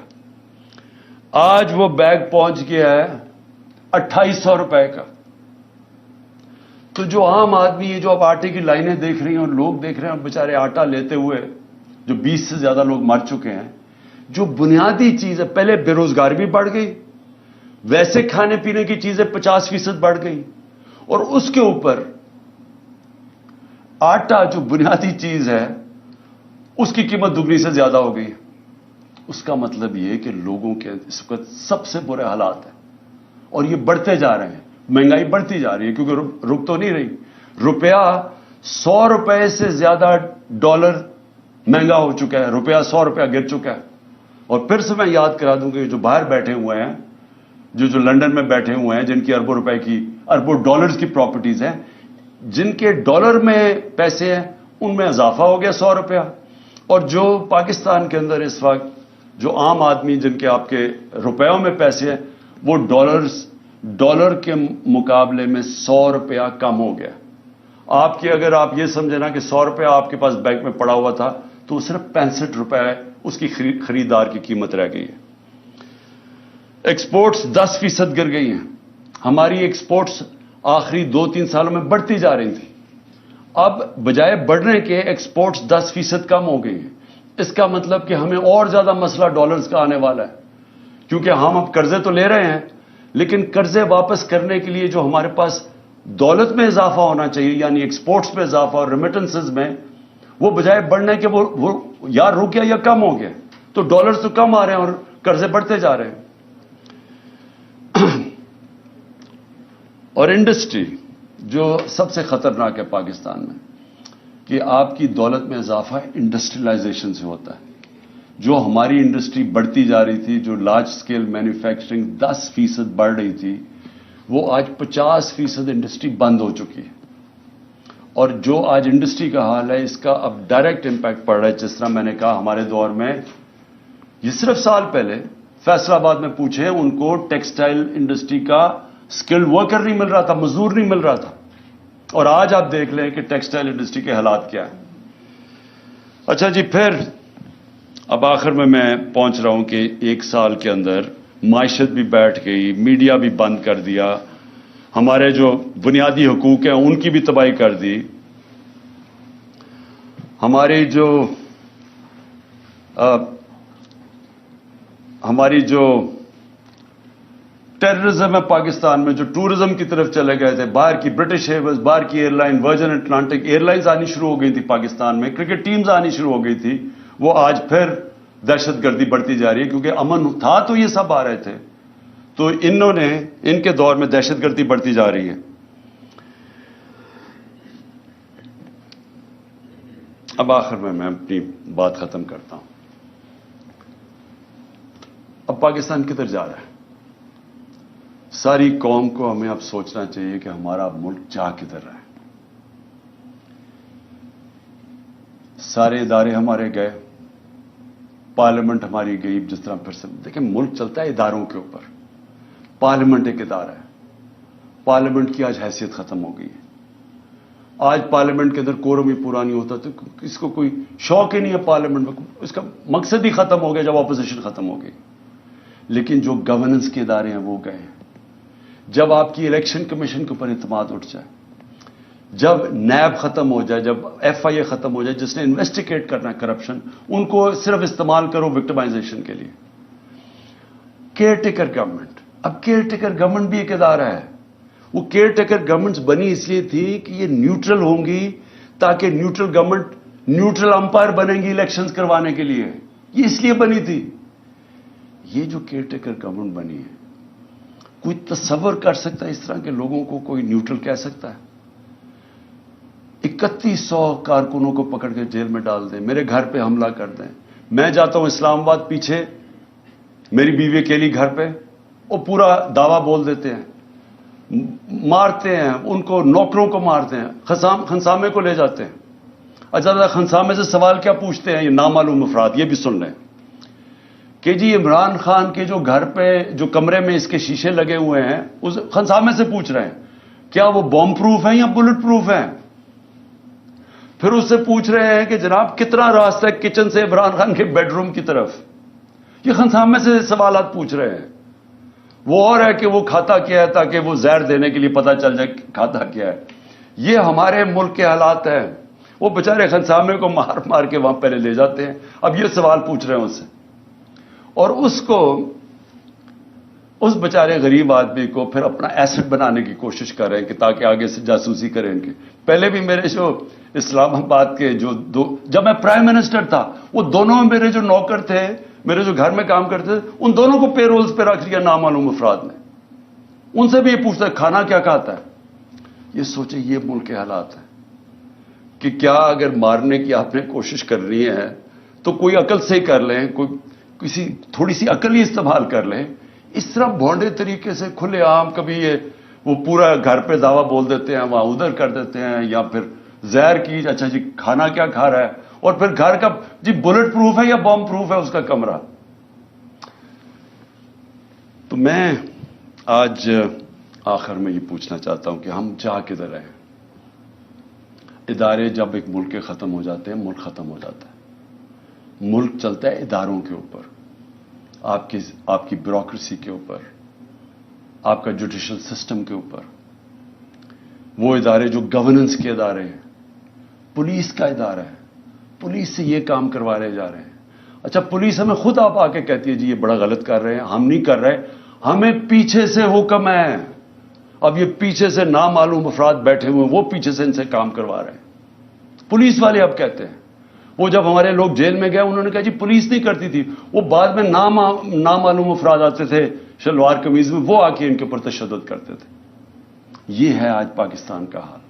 آج وہ بیگ پہنچ گیا ہے 2800 روپے کا. تو جو عام آدمی، یہ جو آپ آٹے کی لائنیں دیکھ رہی ہیں اور لوگ دیکھ رہے ہیں بیچارے آٹا لیتے ہوئے، جو 20 سے زیادہ لوگ مر چکے ہیں. جو بنیادی چیز ہے، پہلے بے روزگاری بھی بڑھ گئی، ویسے کھانے پینے کی چیزیں 50% بڑھ گئی، اور اس کے اوپر آٹا جو بنیادی چیز ہے اس کی قیمت دگنی سے زیادہ ہو گئی. اس کا مطلب یہ کہ لوگوں کے اس وقت سب سے برے حالات ہیں، اور یہ بڑھتے جا رہے ہیں. مہنگائی بڑھتی جا رہی ہے کیونکہ رک تو نہیں رہی. روپیہ 100 روپے سے زیادہ ڈالر مہنگا ہو چکا ہے. روپیہ 100 روپیہ گر چکا ہے. اور پھر سے میں یاد کرا دوں کہ جو باہر بیٹھے ہوئے ہیں، جو لندن میں بیٹھے ہوئے ہیں، جن کی اربوں روپے کی، اربوں ڈالرز کی پراپرٹیز ہیں، جن کے ڈالر میں پیسے ہیں، ان میں اضافہ ہو گیا 100 روپیہ. اور جو پاکستان کے اندر اس وقت جو عام آدمی جن کے آپ کے روپیوں میں پیسے ہیں، وہ ڈالر کے مقابلے میں 100 روپیہ کم ہو گیا. آپ کی، اگر آپ یہ سمجھیں نا کہ 100 روپیہ آپ کے پاس بینک میں پڑا ہوا تھا، تو صرف 65 روپے اس کی خریدار کی قیمت رہ گئی ہے. ایکسپورٹس 10% گر گئی ہیں. ہماری ایکسپورٹس آخری 2-3 سالوں میں بڑھتی جا رہی تھی. اب بجائے بڑھنے کے ایکسپورٹس 10% کم ہو گئی ہیں. اس کا مطلب کہ ہمیں اور زیادہ مسئلہ ڈالرز کا آنے والا ہے، کیونکہ ہم اب قرضے تو لے رہے ہیں، لیکن قرضے واپس کرنے کے لیے جو ہمارے پاس دولت میں اضافہ ہونا چاہیے، یعنی ایکسپورٹس میں اضافہ اور ریمیٹنسز میں، وہ بجائے بڑھنے کے وہ یا رک گیا یا کم ہو گیا. تو ڈالرز تو کم آ رہے ہیں اور قرضے بڑھتے جا رہے ہیں. اور انڈسٹری جو سب سے خطرناک ہے پاکستان میں، کہ آپ کی دولت میں اضافہ انڈسٹریلائزیشن سے ہوتا ہے. جو ہماری انڈسٹری بڑھتی جا رہی تھی, جو لارج سکیل مینوفیکچرنگ 10% بڑھ رہی تھی, وہ آج 50% انڈسٹری بند ہو چکی ہے. اور جو آج انڈسٹری کا حال ہے, اس کا اب ڈائریکٹ امپیکٹ پڑ رہا ہے. جس طرح میں نے کہا, ہمارے دور میں یہ صرف سال پہلے فیصل آباد میں پوچھیں, ان کو ٹیکسٹائل انڈسٹری کا اسکلڈ ورکر نہیں مل رہا تھا, مزدور نہیں مل رہا تھا. اور آج آپ دیکھ لیں کہ ٹیکسٹائل انڈسٹری کے حالات کیا ہیں. اچھا جی, پھر اب آخر میں پہنچ رہا ہوں کہ 1 سال کے اندر معیشت بھی بیٹھ گئی, میڈیا بھی بند کر دیا, ہمارے جو بنیادی حقوق ہیں ان کی بھی تباہی کر دی, ہماری جو ٹیررزم ہے پاکستان میں, جو ٹورزم کی طرف چلے گئے تھے, باہر کی برٹش ایئرویز, باہر کی air line, Virgin Atlantic air lines آنی شروع ہو گئی تھی پاکستان میں, کرکٹ ٹیمز آنی شروع ہو گئی تھی, وہ آج پھر دہشت گردی بڑھتی جا رہی ہے. کیونکہ امن تھا تو یہ سب آ رہے تھے, تو ان کے دور میں دہشت گردی بڑھتی جا رہی ہے. اب آخر میں اپنی بات ختم کرتا ہوں. اب پاکستان کدھر جا رہا ہے؟ ساری قوم کو ہمیں اب سوچنا چاہیے کہ ہمارا ملک جا کدھر رہا ہے. سارے ادارے ہمارے گئے, پارلیمنٹ ہماری گئی. جس طرح پھر سے دیکھیں, ملک چلتا ہے اداروں کے اوپر. پارلیمنٹ ایک ادارہ ہے, پارلیمنٹ کی آج حیثیت ختم ہو گئی ہے. آج پارلیمنٹ کے اندر کورم ہی پورا نہیں ہوتا, تو اس کو کوئی شوق ہی نہیں ہے پارلیمنٹ میں, اس کا مقصد ہی ختم ہو گیا جب اپوزیشن ختم ہو گئی. لیکن جو گورننس کے ادارے ہیں وہ گئے ہیں. جب آپ کی الیکشن کمیشن کے اوپر اعتماد اٹھ جائے, جب نیب ختم ہو جائے, جب ایف آئی اے ختم ہو جائے, جس نے انویسٹیگیٹ کرنا ہے کرپشن, ان کو صرف استعمال کرو وکٹمائزیشن کے لیے. کیئر ٹیکر گورنمنٹ, اب کیئر ٹیکر گورنمنٹ بھی ایک ادارہ ہے. وہ کیئر ٹیکر گورنمنٹس بنی اس لیے تھی کہ یہ نیوٹرل ہوں گی, تاکہ نیوٹرل گورنمنٹ نیوٹرل امپائر بنیں گی الیکشنز کروانے کے لیے. یہ اس لیے بنی تھی. یہ جو کیئر ٹیکر گورنمنٹ بنی ہے, کوئی تصور کر سکتا ہے اس طرح کے لوگوں کو کوئی نیوٹرل کہہ سکتا ہے؟ 3100 کارکنوں کو پکڑ کے جیل میں ڈال دیں, میرے گھر پہ حملہ کر دیں. میں جاتا ہوں اسلام آباد, پیچھے میری بیوی اکیلی گھر پہ, وہ پورا دعویٰ بول دیتے ہیں, مارتے ہیں ان کو, نوکروں کو مارتے ہیں, خنسامے کو لے جاتے ہیں. اچھا, خنسامے سے سوال کیا پوچھتے ہیں یہ نامعلوم افراد؟ یہ بھی سن لیں کہ جی عمران خان کے جو گھر پہ جو کمرے میں اس کے شیشے لگے ہوئے ہیں, اس خنسامے سے پوچھ رہے ہیں کیا وہ بم پروف ہیں یا بلٹ پروف ہیں. پھر اس سے پوچھ رہے ہیں کہ جناب کتنا راستہ ہے کچن سے عمران خان کے بیڈ روم کی طرف. یہ خنسامے سے سوالات پوچھ رہے ہیں. وہ اور ہے کہ وہ کھاتا کیا ہے, تاکہ وہ زہر دینے کے لیے پتہ چل جائے کھاتا کیا ہے. یہ ہمارے ملک کے حالات ہیں. وہ بیچارے خنسامے کو مار مار کے وہاں پہلے لے جاتے ہیں. اب یہ سوال پوچھ رہے ہیں اس سے, اور اس بیچارے غریب آدمی کو پھر اپنا ایسٹ بنانے کی کوشش کر رہے ہیں کہ تاکہ آگے سے جاسوسی کریں ان کی. پہلے بھی میرے جو اسلام آباد کے جب میں پرائم منسٹر تھا, وہ دونوں میرے جو نوکر تھے, میرے جو گھر میں کام کرتے تھے, ان دونوں کو پے رولز پہ رکھ لیا نامعلوم افراد نے. ان سے بھی یہ پوچھتا ہے کھانا کیا کھاتا ہے. یہ سوچیں, یہ ملک کے حالات ہیں کہ کیا اگر مارنے کی آپ نے کوشش کر رہی ہے تو کوئی عقل سے کر لیں, کسی تھوڑی سی عقل ہی استعمال کر لیں. اس طرح بھونڈے طریقے سے کھلے عام کبھی وہ پورا گھر پہ دعویٰ بول دیتے ہیں, وہاں ادھر کر دیتے ہیں, یا پھر زہر کی, اچھا جی کھانا کیا کھا رہا ہے, اور پھر گھر کا جی بلٹ پروف ہے یا بم پروف ہے اس کا کمرہ. تو میں آج آخر میں یہ پوچھنا چاہتا ہوں کہ ہم جا کدھر رہے ہیں. ادارے جب ایک ملک کے ختم ہو جاتے ہیں, ملک ختم ہو جاتا ہے. ملک چلتا ہے اداروں کے اوپر, آپ کی بیوروکریسی کے اوپر, آپ کا جوڈیشل سسٹم کے اوپر. وہ ادارے جو گورننس کے ادارے ہیں, پولیس کا ادارہ ہے, پولیس سے یہ کام کروانے جا رہے ہیں. اچھا, پولیس ہمیں خود آپ آ کے کہتی ہے جی یہ بڑا غلط کر رہے ہیں, ہم نہیں کر رہے, ہمیں پیچھے سے حکم ہے. اب یہ پیچھے سے نامعلوم افراد بیٹھے ہوئے ہیں, وہ پیچھے سے ان سے کام کروا رہے ہیں. پولیس والے اب کہتے ہیں, وہ جب ہمارے لوگ جیل میں گئے انہوں نے کہا جی پولیس نہیں کرتی تھی, وہ بعد میں نامعلوم افراد آتے تھے شلوار قمیض میں, وہ آ کے ان کے اوپر تشدد کرتے تھے. یہ ہے آج پاکستان کا حال.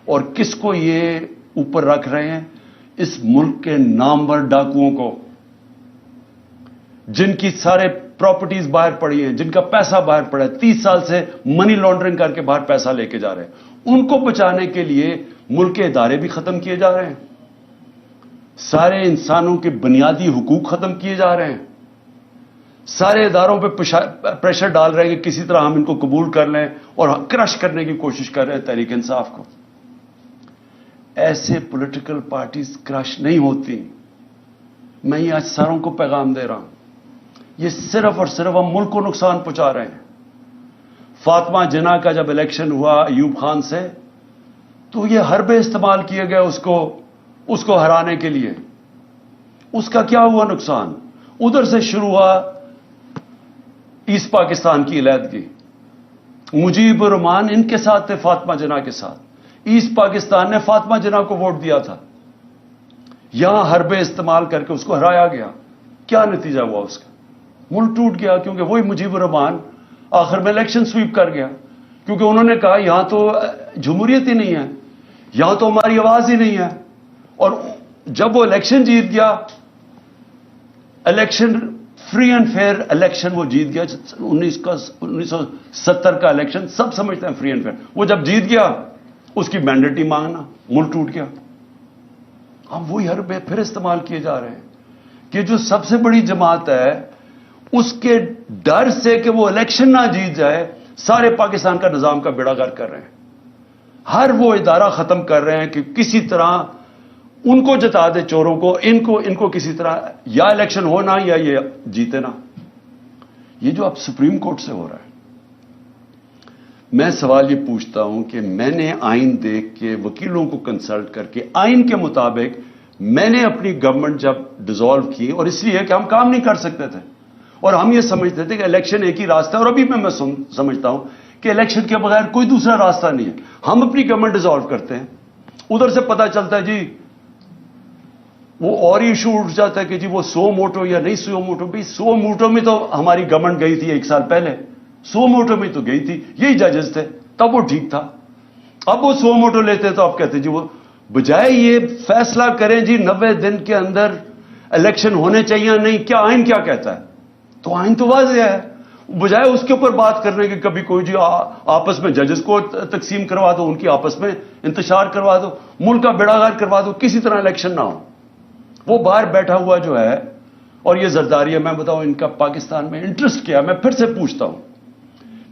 اور کس کو یہ اوپر رکھ رہے ہیں؟ اس ملک کے نامور ڈاکوؤں کو, جن کی سارے پراپرٹیز باہر پڑی ہیں, جن کا پیسہ باہر پڑا ہے, 30 سال سے منی لانڈرنگ کر کے باہر پیسہ لے کے جا رہے ہیں, ان کو بچانے کے لیے ملک کے ادارے بھی ختم کیے جا رہے ہیں, سارے انسانوں کے بنیادی حقوق ختم کیے جا رہے ہیں, سارے اداروں پہ پریشر ڈال رہے ہیں کہ کسی طرح ہم ان کو قبول کر لیں اور کرش کرنے کی کوشش کر رہے ہیں تحریک انصاف کو. ایسے پولیٹیکل پارٹیز کرش نہیں ہوتی. میں یہ آج ساروں کو پیغام دے رہا ہوں, یہ صرف اور صرف ہم ملک کو نقصان پہنچا رہے ہیں. فاطمہ جناح کا جب الیکشن ہوا ایوب خان سے, تو یہ حربے استعمال کیے گئے اس کو ہرانے کے لیے. اس کا کیا ہوا نقصان؟ ادھر سے شروع ہوا ایسٹ پاکستان کی علیحدگی. مجیب الرحمان ان کے ساتھ تھے, فاطمہ جناح کے ساتھ. ایسٹ پاکستان نے فاطمہ جناح کو ووٹ دیا تھا. یہاں حربے استعمال کر کے اس کو ہرایا گیا. کیا نتیجہ ہوا اس کا؟ ملک ٹوٹ گیا, کیونکہ وہی مجیب الرحمان آخر میں الیکشن سویپ کر گیا, کیونکہ انہوں نے کہا یہاں تو جمہوریت ہی نہیں ہے, یہاں تو ہماری آواز ہی نہیں ہے. اور جب وہ الیکشن جیت گیا, election free and fair election وہ جیت گیا, 1970 کا الیکشن سب سمجھتے ہیں فری اینڈ فیئر, وہ جب جیت گیا اس کی مینڈیٹ ہی مانگنا, ملک ٹوٹ گیا. ہم وہی حربے پھر استعمال کیے جا رہے ہیں کہ جو سب سے بڑی جماعت ہے اس کے ڈر سے کہ وہ الیکشن نہ جیت جائے, سارے پاکستان کا نظام کا بیڑا غرق کر رہے ہیں. ہر وہ ادارہ ختم کر رہے ہیں کہ کسی طرح ان کو جتا دے, چوروں کو, ان کو کسی طرح یا الیکشن ہونا یا یہ جیتے نا. یہ جو اب سپریم کورٹ سے ہو رہا ہے, میں سوال یہ پوچھتا ہوں کہ میں نے آئین دیکھ کے, وکیلوں کو کنسلٹ کر کے, آئین کے مطابق میں نے اپنی گورنمنٹ جب ڈیزالو کی, اور اس لیے کہ ہم کام نہیں کر سکتے تھے اور ہم یہ سمجھتے تھے کہ الیکشن ایک ہی راستہ ہے, اور ابھی میں سمجھتا ہوں کہ الیکشن کے بغیر کوئی دوسرا راستہ نہیں ہے. ہم اپنی گورنمنٹ ڈیزالو کرتے ہیں, ادھر سے پتہ چلتا ہے جی وہ اور ہی ایشو اٹھ جاتا ہے کہ جی وہ 100 موٹو یا نہیں 100 موٹو. بھائی 100 موٹو میں تو ہماری گورنمنٹ گئی تھی 1 سال پہلے, 100 موٹو میں تو گئی تھی, یہی ججز تھے, تب وہ ٹھیک تھا. اب وہ 100 موٹو لیتے تو آپ کہتے جی وہ بجائے یہ فیصلہ کریں جی 90 دن کے اندر الیکشن ہونے چاہیے نہیں, کیا آئین کیا کہتا ہے؟ تو آئین تو واضح ہے. بجائے اس کے اوپر بات کرنے کے کبھی کوئی جی آپس میں ججز کو تقسیم کروا دو, ان کی آپس میں انتشار کروا دو, ملک کا بیڑا غرق کروا دو, کسی طرح الیکشن نہ ہو. وہ باہر بیٹھا ہوا جو ہے, اور یہ زرداری ہے, میں بتاؤں ان کا پاکستان میں انٹرسٹ کیا ہے. میں پھر سے پوچھتا ہوں,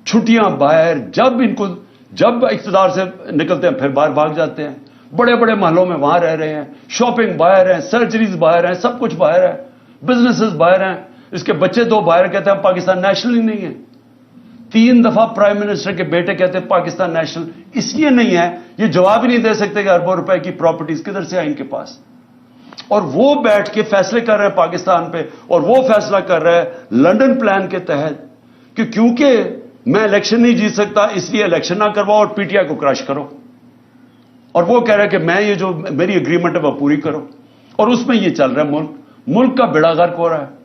چھٹیاں باہر, جب اقتدار سے نکلتے ہیں پھر باہر بھاگ جاتے ہیں, بڑے بڑے محلوں میں وہاں رہ رہے ہیں, شاپنگ باہر ہے, سرجریز باہر ہیں, سب کچھ باہر ہے, بزنسز باہر ہیں, اس کے بچے 2 باہر کہتے ہیں پاکستان نیشنل ہی نہیں ہے. 3 دفعہ پرائم منسٹر کے بیٹے کہتے ہیں پاکستان نیشنل اس لیے نہیں ہے, یہ جواب ہی نہیں دے سکتے کہ اربوں روپے کی پراپرٹیز کدھر سے آئیں ان کے پاس. اور وہ بیٹھ کے فیصلے کر رہے ہیں پاکستان پہ, اور وہ فیصلہ کر رہے ہیں لنڈن پلان کے تحت کہ کیونکہ میں الیکشن نہیں جیت سکتا اس لیے الیکشن نہ کرواؤ اور پی ٹی آئی کو کرش کرو. اور وہ کہہ رہے ہیں کہ میں یہ جو میری اگریمنٹ ہے وہ پوری کرو, اور اس میں یہ چل رہا ہے, ملک کا بیڑا غرق ہو رہا ہے,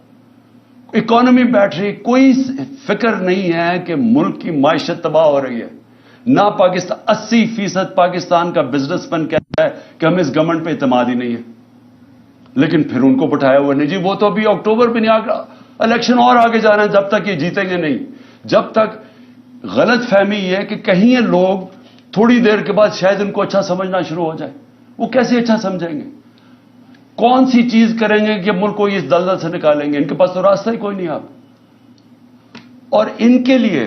اکانومی بیٹھ رہی, کوئی فکر نہیں ہے کہ ملک کی معیشت تباہ ہو رہی ہے. نہ پاکستان, 80% پاکستان کا بزنس مین کہتا ہے کہ ہمیں اس گورنمنٹ پہ اعتماد ہی نہیں ہے, لیکن پھر ان کو بٹھایا ہوا نہیں جی وہ تو ابھی اکتوبر میں نہیں آ گیا, الیکشن اور آگے جا رہے ہیں, جب تک یہ جیتیں گے نہیں, جب تک غلط فہمی یہ ہے کہ کہیں یہ لوگ تھوڑی دیر کے بعد شاید ان کو اچھا سمجھنا شروع ہو جائے. وہ کیسے اچھا سمجھیں گے؟ کون سی چیز کریں گے کہ ملک کو اس دلدل سے نکالیں گے؟ ان کے پاس تو راستہ ہی کوئی نہیں. آپ اور ان کے لیے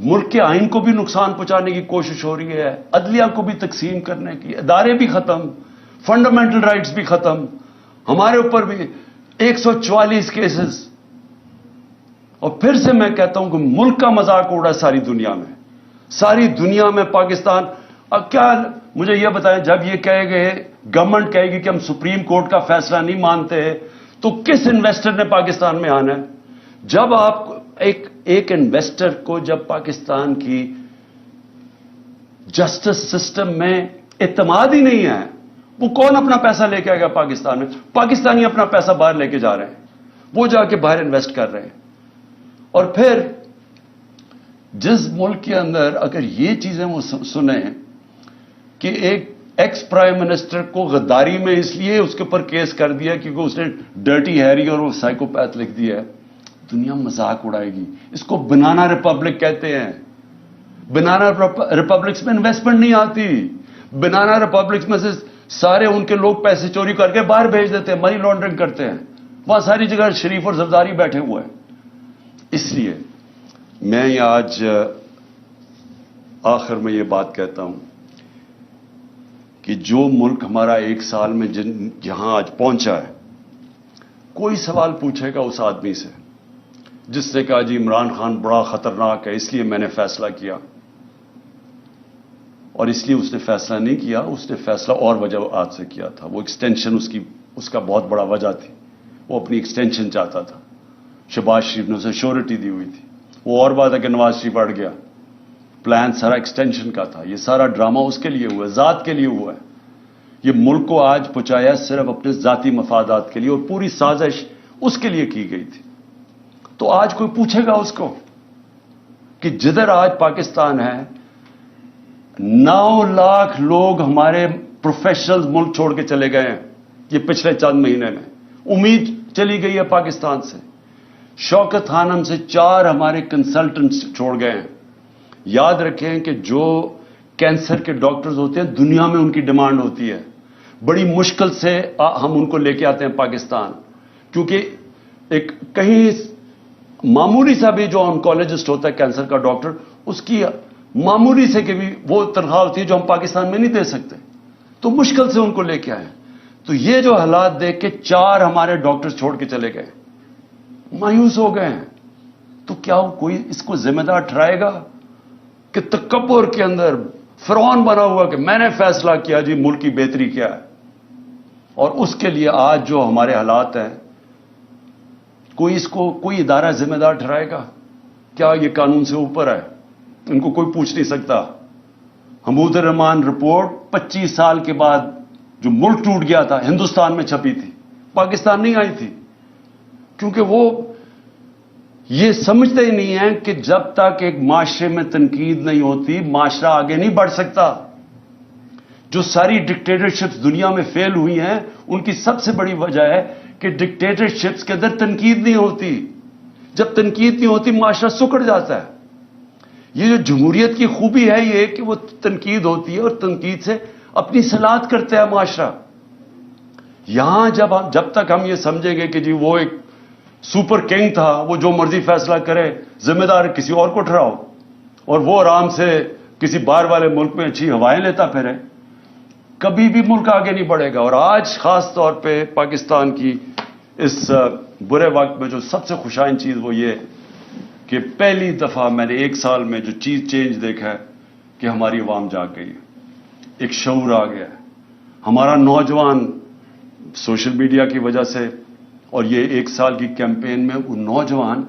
ملک کے آئین کو بھی نقصان پہنچانے کی کوشش ہو رہی ہے, عدلیہ کو بھی تقسیم کرنے کی, ادارے بھی ختم, فنڈامنٹل رائٹس بھی ختم, ہمارے اوپر بھی 144 کیسز. اور پھر سے میں کہتا ہوں کہ ملک کا مذاق اڑا ساری دنیا میں, ساری دنیا میں پاکستان. اب کیا مجھے یہ بتائیں, جب یہ کہے گئے گورنمنٹ کہے گی کہ ہم سپریم کورٹ کا فیصلہ نہیں مانتے تو کس انویسٹر نے پاکستان میں آنا ہے؟ جب آپ ایک انویسٹر کو جب پاکستان کی جسٹس سسٹم میں اعتماد ہی نہیں ہے, وہ کون اپنا پیسہ لے کے آئے گا پاکستان میں؟ پاکستانی اپنا پیسہ باہر لے کے جا رہے ہیں, وہ جا کے باہر انویسٹ کر رہے ہیں. اور پھر جس ملک کے اندر اگر یہ چیزیں وہ سنیں کہ ایک ایکس پرائم منسٹر کو غداری میں اس لیے اس کے اوپر کیس کر دیا کیونکہ اس نے ڈرٹی ہیری اور وہ سائیکوپیتھ لکھ دیا ہے. دنیا مذاق اڑائے گی. اس کو بنانا ریپبلک کہتے ہیں. بنانا ریپبلکس میں انویسٹمنٹ نہیں آتی. بنانا ریپبلکس میں سے سارے ان کے لوگ پیسے چوری کر کے باہر بھیج دیتے ہیں, منی لانڈرنگ کرتے ہیں. وہاں ساری جگہ شریف اور زرداری بیٹھے ہوئے ہیں. اس لیے میں آج آخر میں یہ بات کہتا ہوں کہ جو ملک ہمارا 1 سال میں جہاں آج پہنچا ہے, کوئی سوال پوچھے گا اس آدمی سے جس نے کہا جی عمران خان بڑا خطرناک ہے اس لیے میں نے فیصلہ کیا, اور اس لیے اس نے فیصلہ نہیں کیا, اس نے فیصلہ اور وجوہات سے کیا تھا. وہ ایکسٹینشن اس کا بہت بڑا وجہ تھی. وہ اپنی ایکسٹینشن چاہتا تھا. شہباز شریف نے اسے شیورٹی دی ہوئی تھی. وہ اور بات ہے کہ نواز شریف اڑ گیا. پلان سارا ایکسٹینشن کا تھا. یہ سارا ڈرامہ اس کے لیے ہوا ہے, ذات کے لیے ہوا ہے. یہ ملک کو آج پہنچایا صرف اپنے ذاتی مفادات کے لیے, اور پوری سازش اس کے لیے کی گئی تھی. تو آج کوئی پوچھے گا اس کو کہ جدھر آج پاکستان ہے 9 لاکھ لوگ ہمارے پروفیشنلز ملک چھوڑ کے چلے گئے ہیں یہ پچھلے چند مہینے میں. امید چلی گئی ہے پاکستان سے. شوکت خانم سے 4 ہمارے کنسلٹنٹس چھوڑ گئے ہیں. یاد رکھیں کہ جو کینسر کے ڈاکٹرز ہوتے ہیں دنیا میں ان کی ڈیمانڈ ہوتی ہے. بڑی مشکل سے ہم ان کو لے کے آتے ہیں پاکستان, کیونکہ ایک کہیں معمولی سا بھی جو آنکولوجسٹ ہوتا ہے کینسر کا ڈاکٹر, اس کی معمولی سے کہ بھی وہ تنخواہ ہوتی ہے جو ہم پاکستان میں نہیں دے سکتے, تو مشکل سے ان کو لے کے آئے. تو یہ جو حالات دیکھ کے 4 ہمارے ڈاکٹر چھوڑ کے چلے گئے, مایوس ہو گئے ہیں. تو کیا کوئی اس کو ذمہ دار ٹھہرائے گا کہ تکبر کے اندر فرعون بنا ہوا کہ میں نے فیصلہ کیا جی ملک کی بہتری کیا ہے, اور اس کے لیے آج جو ہمارے حالات ہیں کوئی اس کو کوئی ادارہ ذمہ دار ٹھہرائے گا؟ کیا یہ قانون سے اوپر ہے؟ ان کو کوئی پوچھ نہیں سکتا. حمود الرحمان رپورٹ 25 سال کے بعد جو ملک ٹوٹ گیا تھا ہندوستان میں چھپی تھی, پاکستان نہیں آئی تھی, کیونکہ وہ یہ سمجھتے ہی نہیں ہیں کہ جب تک ایک معاشرے میں تنقید نہیں ہوتی معاشرہ آگے نہیں بڑھ سکتا. جو ساری ڈکٹیٹرشپس دنیا میں فیل ہوئی ہیں ان کی سب سے بڑی وجہ ہے کہ ڈکٹیٹرشپس کے اندر تنقید نہیں ہوتی. جب تنقید نہیں ہوتی معاشرہ سکڑ جاتا ہے. یہ جو جمہوریت کی خوبی ہے یہ کہ وہ تنقید ہوتی ہے اور تنقید سے اپنی صلاحیت کرتا ہے معاشرہ. یہاں جب تک ہم یہ سمجھیں گے کہ جی وہ ایک سپر کنگ تھا, وہ جو مرضی فیصلہ کرے, ذمہ دار کسی اور کو ٹھہراؤ, اور وہ آرام سے کسی باہر والے ملک میں اچھی ہوائیں لیتا پھرے, کبھی بھی ملک آگے نہیں بڑھے گا. اور آج خاص طور پہ پاکستان کی اس برے وقت میں جو سب سے خوشائن چیز وہ یہ کہ پہلی دفعہ میں نے 1 سال میں جو چیز چینج دیکھا ہے کہ ہماری عوام جاگ گئی ہے, ایک شعور آ گیا ہے. ہمارا نوجوان سوشل میڈیا کی وجہ سے اور یہ 1 سال کی کیمپین میں وہ نوجوان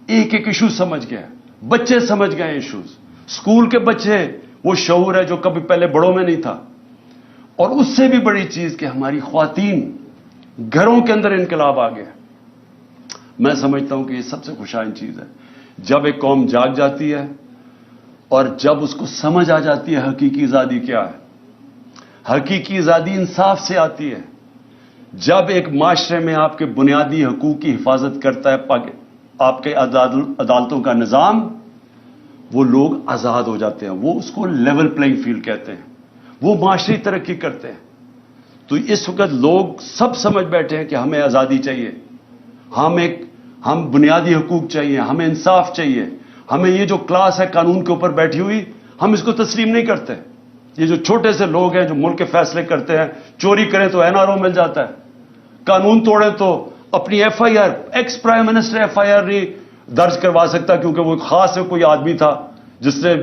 ایک ایشو سمجھ گئے, بچے سمجھ گئے ایشوز, اسکول کے بچے, وہ شعور ہے جو کبھی پہلے بڑوں میں نہیں تھا. اور اس سے بھی بڑی چیز کہ ہماری خواتین گھروں کے اندر انقلاب آ گیا. میں سمجھتا ہوں کہ یہ سب سے خوشائن چیز ہے جب ایک قوم جاگ جاتی ہے اور جب اس کو سمجھ آ جاتی ہے حقیقی آزادی کیا ہے. حقیقی آزادی انصاف سے آتی ہے جب ایک معاشرے میں آپ کے بنیادی حقوق کی حفاظت کرتا ہے آپ کے عدالتوں کا نظام, وہ لوگ آزاد ہو جاتے ہیں. وہ اس کو لیول پلینگ فیلڈ کہتے ہیں, وہ معاشری ترقی کرتے ہیں. تو اس وقت لوگ سب سمجھ بیٹھے ہیں کہ ہمیں آزادی چاہیے, ہم بنیادی حقوق چاہیے, ہمیں انصاف چاہیے. ہمیں یہ جو کلاس ہے قانون کے اوپر بیٹھی ہوئی ہم اس کو تسلیم نہیں کرتے. یہ جو چھوٹے سے لوگ ہیں جو ملک کے فیصلے کرتے ہیں, چوری کریں تو NRO مل جاتا ہے, قانون توڑیں تو اپنی FIR, ex prime minister FIR نہیں درج کروا سکتا کیونکہ وہ خاص کوئی آدمی تھا جس نے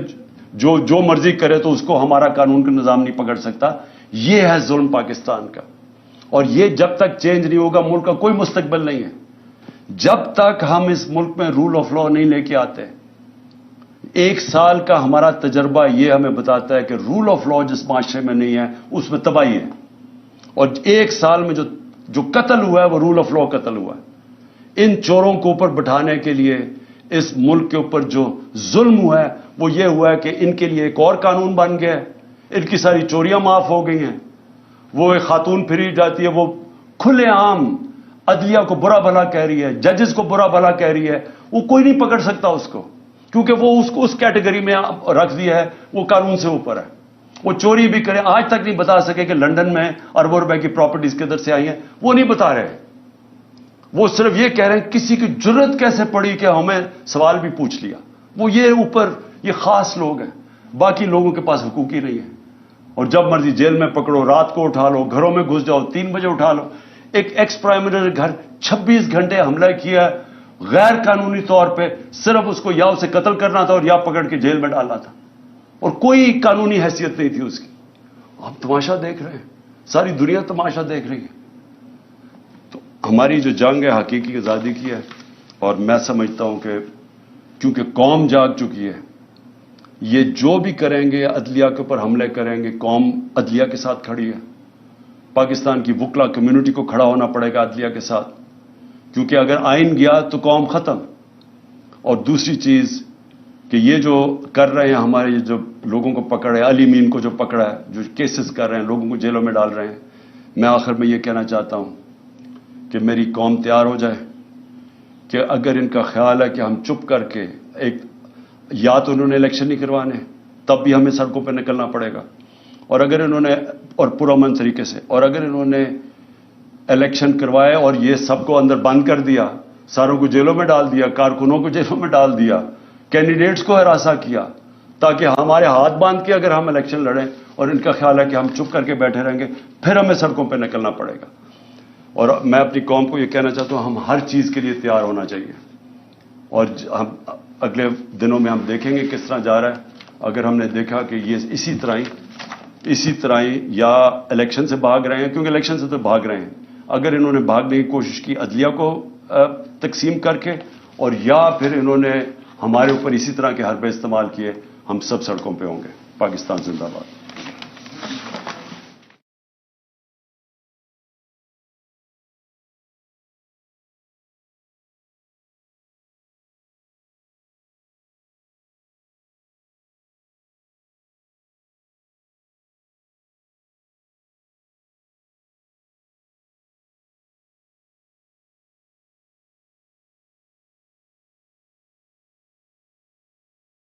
جو مرضی کرے تو اس کو ہمارا قانون کا نظام نہیں پکڑ سکتا. یہ ہے ظلم پاکستان کا, اور یہ جب تک چینج نہیں ہوگا ملک کا کوئی مستقبل نہیں ہے. جب تک ہم اس ملک میں رول آف لا نہیں لے کے آتے. 1 سال کا ہمارا تجربہ یہ ہمیں بتاتا ہے کہ رول آف لا جس معاشرے میں نہیں ہے اس میں تباہی ہے. اور 1 سال میں جو قتل ہوا ہے وہ رول آف لا قتل ہوا ہے. ان چوروں کو اوپر بٹھانے کے لیے اس ملک کے اوپر جو ظلم ہوا ہے وہ یہ ہوا ہے کہ ان کے لیے ایک اور قانون بن گیا ہے ان کی ساری چوریاں معاف ہو گئی ہیں. وہ ایک خاتون پھری جاتی ہے, وہ کھلے عام عدلیہ کو برا بھلا کہہ رہی ہے, ججز کو برا بھلا کہہ رہی ہے. وہ کوئی نہیں پکڑ سکتا اس کو, کیونکہ وہ اس کو اس کیٹیگری میں رکھ دیا ہے, وہ قانون سے اوپر ہے. وہ چوری بھی کرے, آج تک نہیں بتا سکے کہ لندن میں اربوں روپے کی پراپرٹیز کدھر سے آئی ہیں, وہ نہیں بتا رہے. وہ صرف یہ کہہ رہے ہیں کسی کی جرت کیسے پڑی کہ ہمیں سوال بھی پوچھ لیا. وہ یہ اوپر یہ خاص لوگ ہیں, باقی لوگوں کے پاس حقوق ہی نہیں ہے. اور جب مرضی جیل میں پکڑو, رات کو اٹھا لو, گھروں میں گھس جاؤ, 3 بجے اٹھا لو. ایک ایکس پرائم منسٹر کے گھر 26 گھنٹے حملہ کیا غیر قانونی طور پہ, صرف اس کو یا اسے قتل کرنا تھا اور یا پکڑ کے جیل میں ڈالنا تھا, اور کوئی قانونی حیثیت نہیں تھی اس کی. آپ تماشا دیکھ رہے ہیں, ساری دنیا تماشا دیکھ رہی ہے. تو ہماری جو جنگ ہے حقیقی آزادی کی ہے, اور میں سمجھتا ہوں کہ کیونکہ قوم جاگ چکی ہے, یہ جو بھی کریں گے عدلیہ کے اوپر حملے کریں گے, قوم عدلیہ کے ساتھ کھڑی ہے. پاکستان کی وکلا کمیونٹی کو کھڑا ہونا پڑے گا عدلیہ کے ساتھ, کیونکہ اگر آئین گیا تو قوم ختم. اور دوسری چیز کہ یہ جو کر رہے ہیں ہمارے جو لوگوں کو پکڑے, علی مین کو جو پکڑا ہے, جو کیسز کر رہے ہیں, لوگوں کو جیلوں میں ڈال رہے ہیں, میں آخر میں یہ کہنا چاہتا ہوں کہ میری قوم تیار ہو جائے کہ اگر ان کا خیال ہے کہ ہم چپ کر کے یا تو انہوں نے الیکشن نہیں کروانے, تب بھی ہمیں سڑکوں پہ نکلنا پڑے گا. اور اگر انہوں نے, اور پرامن طریقے سے, اور اگر انہوں نے الیکشن کروائے اور یہ سب کو اندر بند کر دیا, ساروں کو جیلوں میں ڈال دیا, کارکنوں کو جیلوں میں ڈال دیا, کینڈیڈیٹس کو ہراساں کیا, تاکہ ہمارے ہاتھ باندھ کے اگر ہم الیکشن لڑیں, اور ان کا خیال ہے کہ ہم چپ کر کے بیٹھے رہیں گے, پھر ہمیں سڑکوں پہ نکلنا پڑے گا. اور میں اپنی قوم کو یہ کہنا چاہتا ہوں, ہم ہر چیز کے لیے تیار ہونا چاہیے. اور ہم اگلے دنوں میں ہم دیکھیں گے کس طرح جا رہا ہے. اگر ہم نے دیکھا کہ یہ اسی طرح ہی یا الیکشن سے بھاگ رہے ہیں, کیونکہ الیکشن سے تو بھاگ رہے ہیں, اگر انہوں نے بھاگنے کی کوشش کی عدلیہ کو تقسیم کر کے, اور یا پھر انہوں نے ہمارے اوپر اسی طرح کے حربے استعمال کیے, ہم سب سڑکوں پہ ہوں گے. پاکستان زندہ باد.